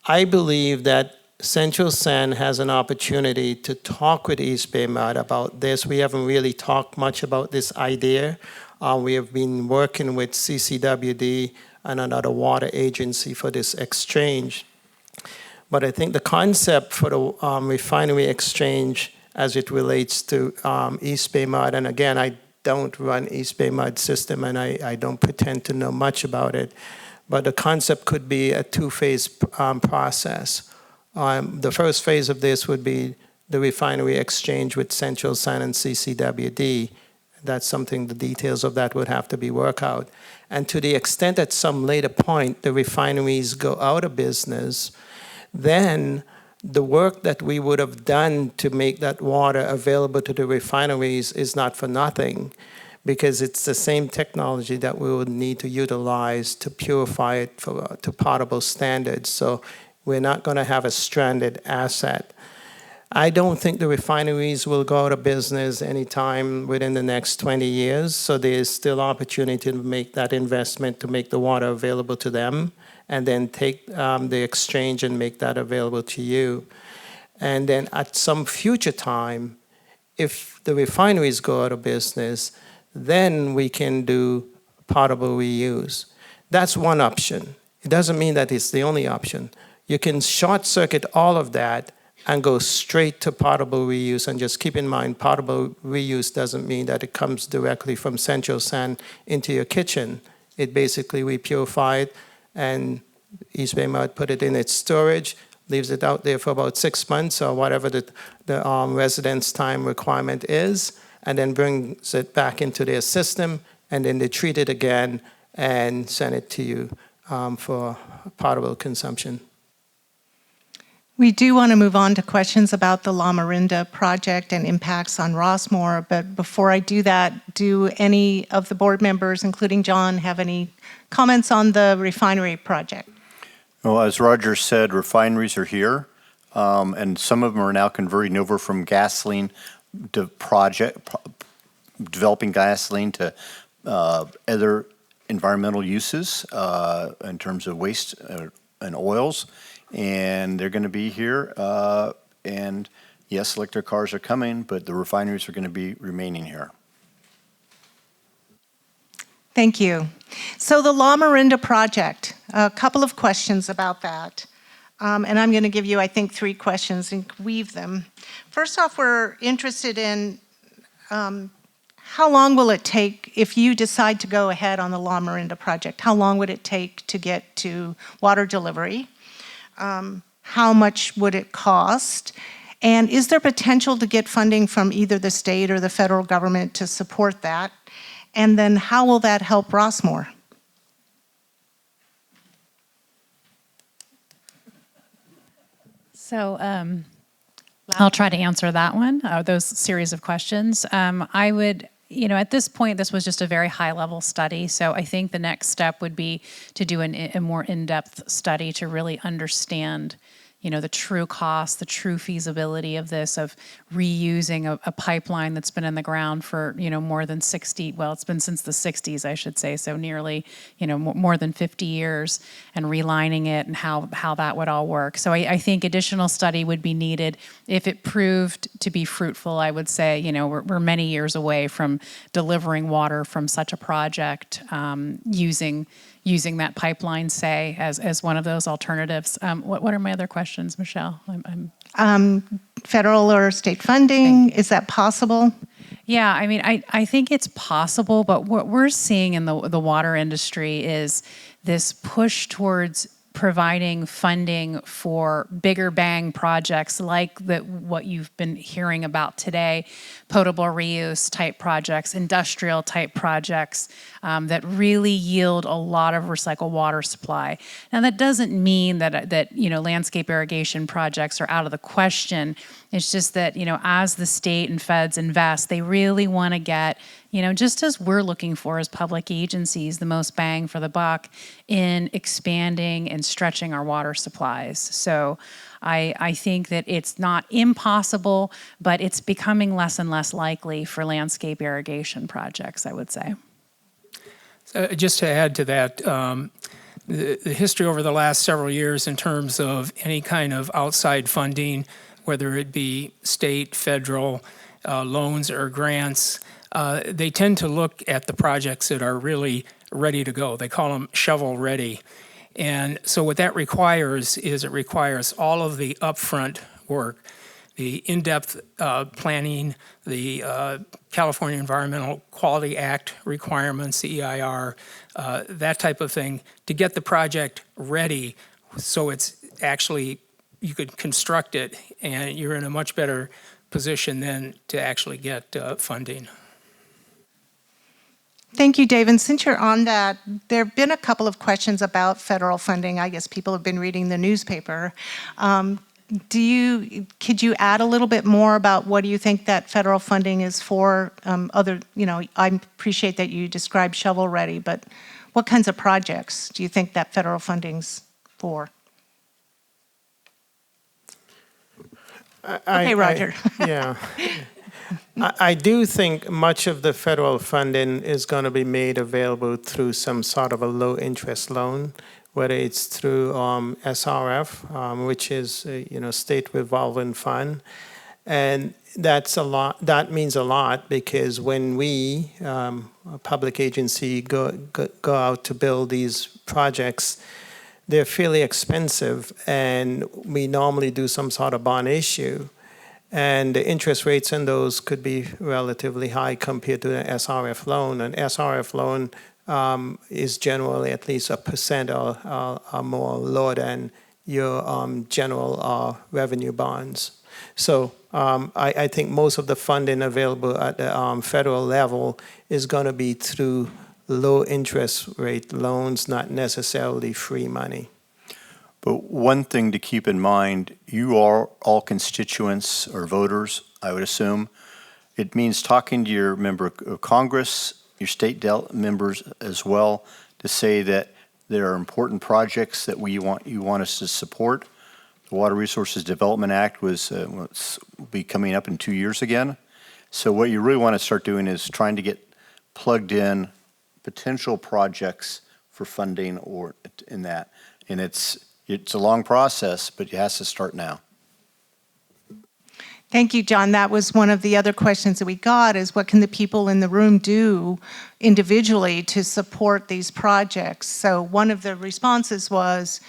I believe that Central Sand has an opportunity to talk with East Bay Mud about this. We haven't really talked much about this idea. We have been working with CCWD and another water agency for this exchange. But I think the concept for the refinery exchange as it relates to East Bay Mud, and again, I don't run East Bay Mud system and I don't pretend to know much about it, but the concept could be a two-phase process. The first phase of this would be the refinery exchange with Central Sand and CCWD. That's something, the details of that would have to be worked out. And to the extent at some later point the refineries go out of business, then the work that we would have done to make that water available to the refineries is not for nothing, because it's the same technology that we would need to utilize to purify it to potable standards. So we're not going to have a stranded asset. I don't think the refineries will go out of business anytime within the next 20 years, so there's still opportunity to make that investment to make the water available to them, and then take the exchange and make that available to you. And then at some future time, if the refineries go out of business, then we can do potable reuse. That's one option. It doesn't mean that it's the only option. You can short circuit all of that and go straight to potable reuse. And just keep in mind, potable reuse doesn't mean that it comes directly from Central Sand into your kitchen. It basically, we purify it, and East Bay Mud put it in its storage, leaves it out there for about 6 months or whatever the residence time requirement is, and then brings it back into their system, and then they treat it again and send it to you for potable consumption. We do want to move on to questions about the La Marinda project and impacts on Rossmore, but before I do that, do any of the board members, including John, have any comments on the refinery project? Well, as Roger said, refineries are here, and some of them are now converting over from gasoline to developing gasoline to other environmental uses in terms of waste and oils. And they're going to be here. And yes, electric cars are coming, but the refineries are going to be remaining here. Thank you. So the La Marinda project, a couple of questions about that. And I'm going to give you, I think, 3 questions and weave them. First off, we're interested in how long will it take if you decide to go ahead on the La Marinda project? How long would it take to get to water delivery? How much would it cost? And is there potential to get funding from either the state or the federal government to support that? And then how will that help Rossmore? So I'll try to answer that one, those series of questions. I would, at this point, this was just a very high level study. So I think the next step would be to do a more in-depth study to really understand the true cost, the true feasibility of this, of reusing a pipeline that's been in the ground for, more than 60, well, it's been since the 60s, I should say, so nearly, more than 50 years, and relining it and how that would all work. So I think additional study would be needed. If it proved to be fruitful, I would say, we're many years away from delivering water from such a project using that pipeline, say, as one of those alternatives. What are my other questions, Michelle? Federal or state funding, is that possible? Yeah, I mean, I think it's possible, but what we're seeing in the water industry is this push towards providing funding for bigger bang projects like what you've been hearing about today, potable reuse type projects, industrial type projects that really yield a lot of recycled water supply. Now that doesn't mean that landscape irrigation projects are out of the question. It's just that as the state and feds invest, they really want to get just as we're looking for as public agencies, the most bang for the buck in expanding and stretching our water supplies. So I think that it's not impossible, but it's becoming less and less likely for landscape irrigation projects, I would say. Just to add to that, the history over the last several years in terms of any kind of outside funding, whether it be state, federal, loans or grants, they tend to look at the projects that are really ready to go. They call them shovel ready. And so what that requires is it requires all of the upfront work, the in-depth planning, the California Environmental Quality Act requirements, the EIR, that type of thing, to get the project ready so it's actually, you could construct it and you're in a much better position then to actually get funding. Thank you, Dave. And since you're on that, there have been a couple of questions about federal funding. I guess people have been reading the newspaper. Could you add a little bit more about what do you think that federal funding is for? I appreciate that you described shovel ready, but what kinds of projects do you think that federal funding's for? Okay, Roger. Yeah. I do think much of the federal funding is going to be made available through some sort of a low-interest loan, whether it's through SRF, which is state revolving fund, and that's a lot. That means a lot because when we, a public agency, go out to build these projects, they're fairly expensive, and we normally do some sort of bond issue. And the interest rates in those could be relatively high compared to an SRF loan. An SRF loan is generally at least 1% or more lower than your general revenue bonds. So I think most of the funding available at the federal level is going to be through low interest rate loans, not necessarily free money. But one thing to keep in mind, you are all constituents or voters, I would assume. It means talking to your member of Congress, your state members as well, to say that there are important projects that you want us to support. The Water Resources Development Act will be coming up in 2 years again. So what you really want to start doing is trying to get plugged in potential projects for funding or in that. And it's a long process, but it has to start now. Thank you, John. That was one of the other questions that we got is what can the people in the room do individually to support these projects? So one of the responses was,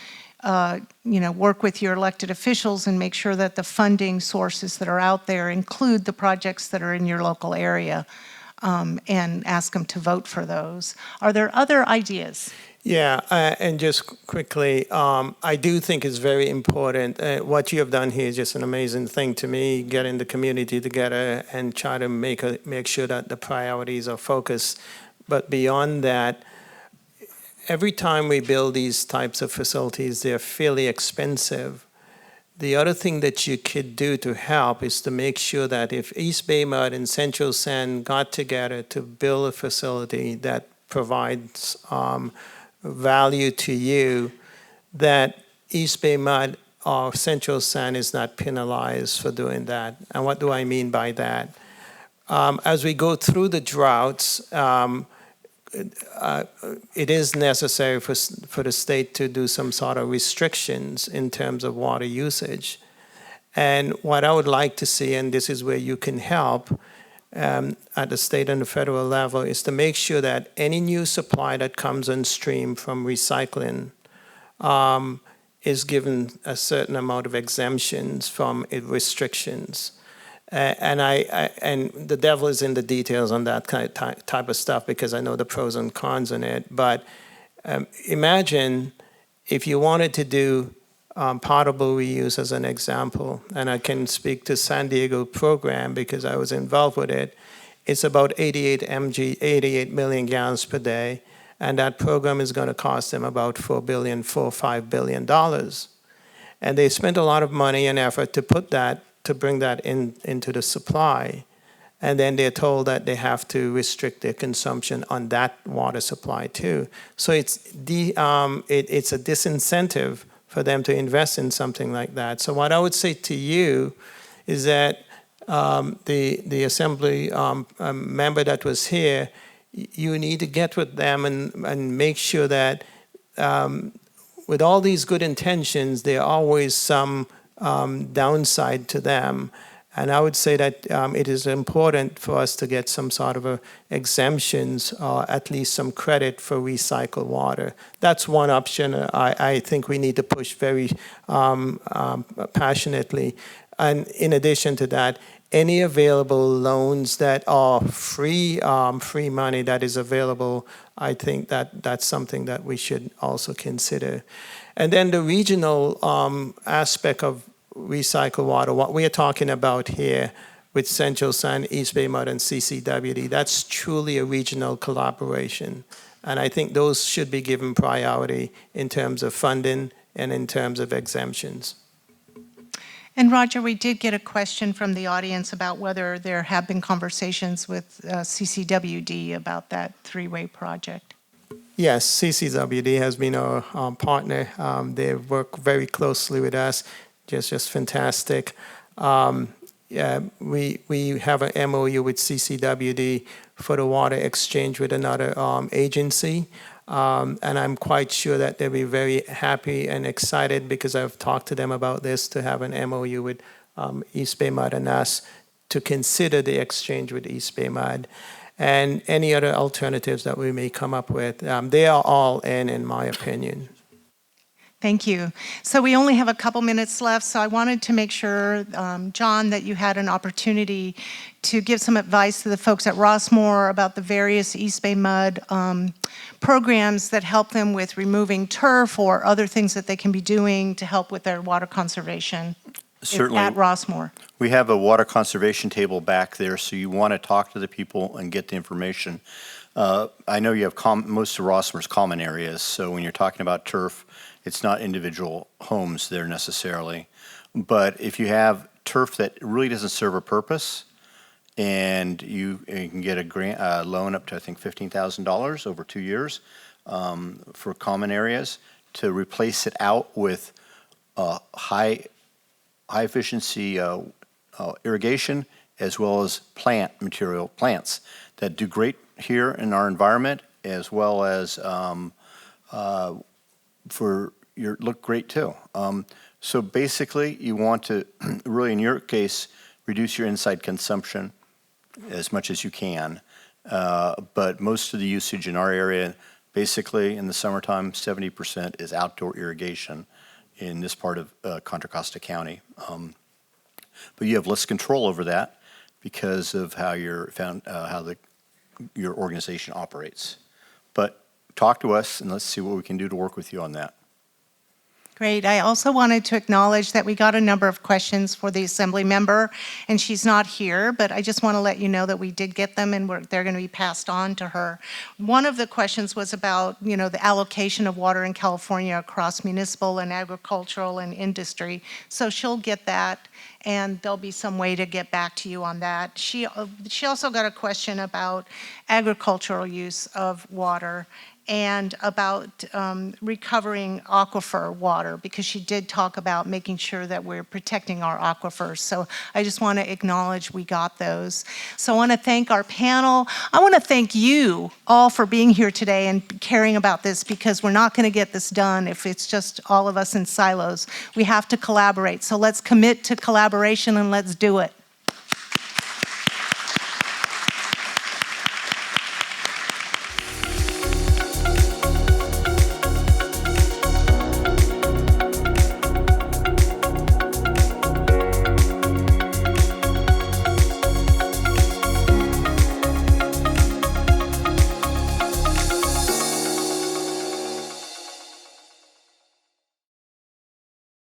work with your elected officials and make sure that the funding sources that are out there include the projects that are in your local area and ask them to vote for those. Are there other ideas? Yeah, and just quickly, I do think it's very important. What you have done here is just an amazing thing to me, getting the community together and try to make sure that the priorities are focused. But beyond that, every time we build these types of facilities, they're fairly expensive. The other thing that you could do to help is to make sure that if East Bay Mud and Central Sand got together to build a facility that provides value to you, that East Bay Mud or Central Sand is not penalized for doing that. And what do I mean by that? As we go through the droughts, it is necessary for the state to do some sort of restrictions in terms of water usage. And what I would like to see, and this is where you can help at the state and the federal level, is to make sure that any new supply that comes on stream from recycling is given a certain amount of exemptions from restrictions. And the devil is in the details on that kind of type of stuff, because I know the pros and cons in it. But imagine if you wanted to do potable reuse as an example, and I can speak to San Diego program because I was involved with it. It's about 88 million gallons per day, and that program is going to cost them about $4 or $5 billion. And they spent a lot of money and effort to bring that into the supply. And then they're told that they have to restrict their consumption on that water supply too. So it's a disincentive for them to invest in something like that. So what I would say to you is that the assembly member that was here, you need to get with them and make sure that with all these good intentions, there are always some downside to them. And I would say that it is important for us to get some sort of exemptions or at least some credit for recycled water. That's one option I think we need to push very passionately. And in addition to that, any available loans that are free money that is available, I think that's something that we should also consider. And then the regional aspect of recycled water, what we are talking about here with Central Sand, East Bay Mud, and CCWD, that's truly a regional collaboration. And I think those should be given priority in terms of funding and in terms of exemptions. And Roger, we did get a question from the audience about whether there have been conversations with CCWD about that three-way project. Yes, CCWD has been our partner. They work very closely with us, just fantastic. We have an MOU with CCWD for the water exchange with another agency. And I'm quite sure that they'll be very happy and excited, because I've talked to them about this, to have an MOU with East Bay Mud and us to consider the exchange with East Bay Mud. And any other alternatives that we may come up with. They are all in my opinion. Thank you. So we only have a couple minutes left, so I wanted to make sure, John, that you had an opportunity to give some advice to the folks at Rossmore about the various East Bay Mud programs that help them with removing turf or other things that they can be doing to help with their water conservation. Certainly. At Rossmore. We have a water conservation table back there, so you want to talk to the people and get the information. I know you have most of Rossmore's common areas, so when you're talking about turf, it's not individual homes there necessarily. But if you have turf that really doesn't serve a purpose, and you can get a loan up to, I think, $15,000 over 2 years for common areas to replace it out with high efficiency irrigation, as well as plants that do great here in our environment, as well as look great too. So basically, you want to really, in your case, reduce your inside consumption as much as you can. But most of the usage in our area, basically in the summertime, 70% is outdoor irrigation in this part of Contra Costa County. But you have less control over that because of how your organization operates. But talk to us and let's see what we can do to work with you on that. Great. I also wanted to acknowledge that we got a number of questions for the Assembly member, and she's not here, but I just want to let you know that we did get them and they're going to be passed on to her. One of the questions was about, the allocation of water in California across municipal and agricultural and industry. So she'll get that, and there'll be some way to get back to you on that. She also got a question about agricultural use of water and about recovering aquifer water, because she did talk about making sure that we're protecting our aquifers. So I just want to acknowledge we got those. So I want to thank our panel. I want to thank you all for being here today and caring about this, because we're not going to get this done if it's just all of us in silos. We have to collaborate. So let's commit to collaboration and let's do it.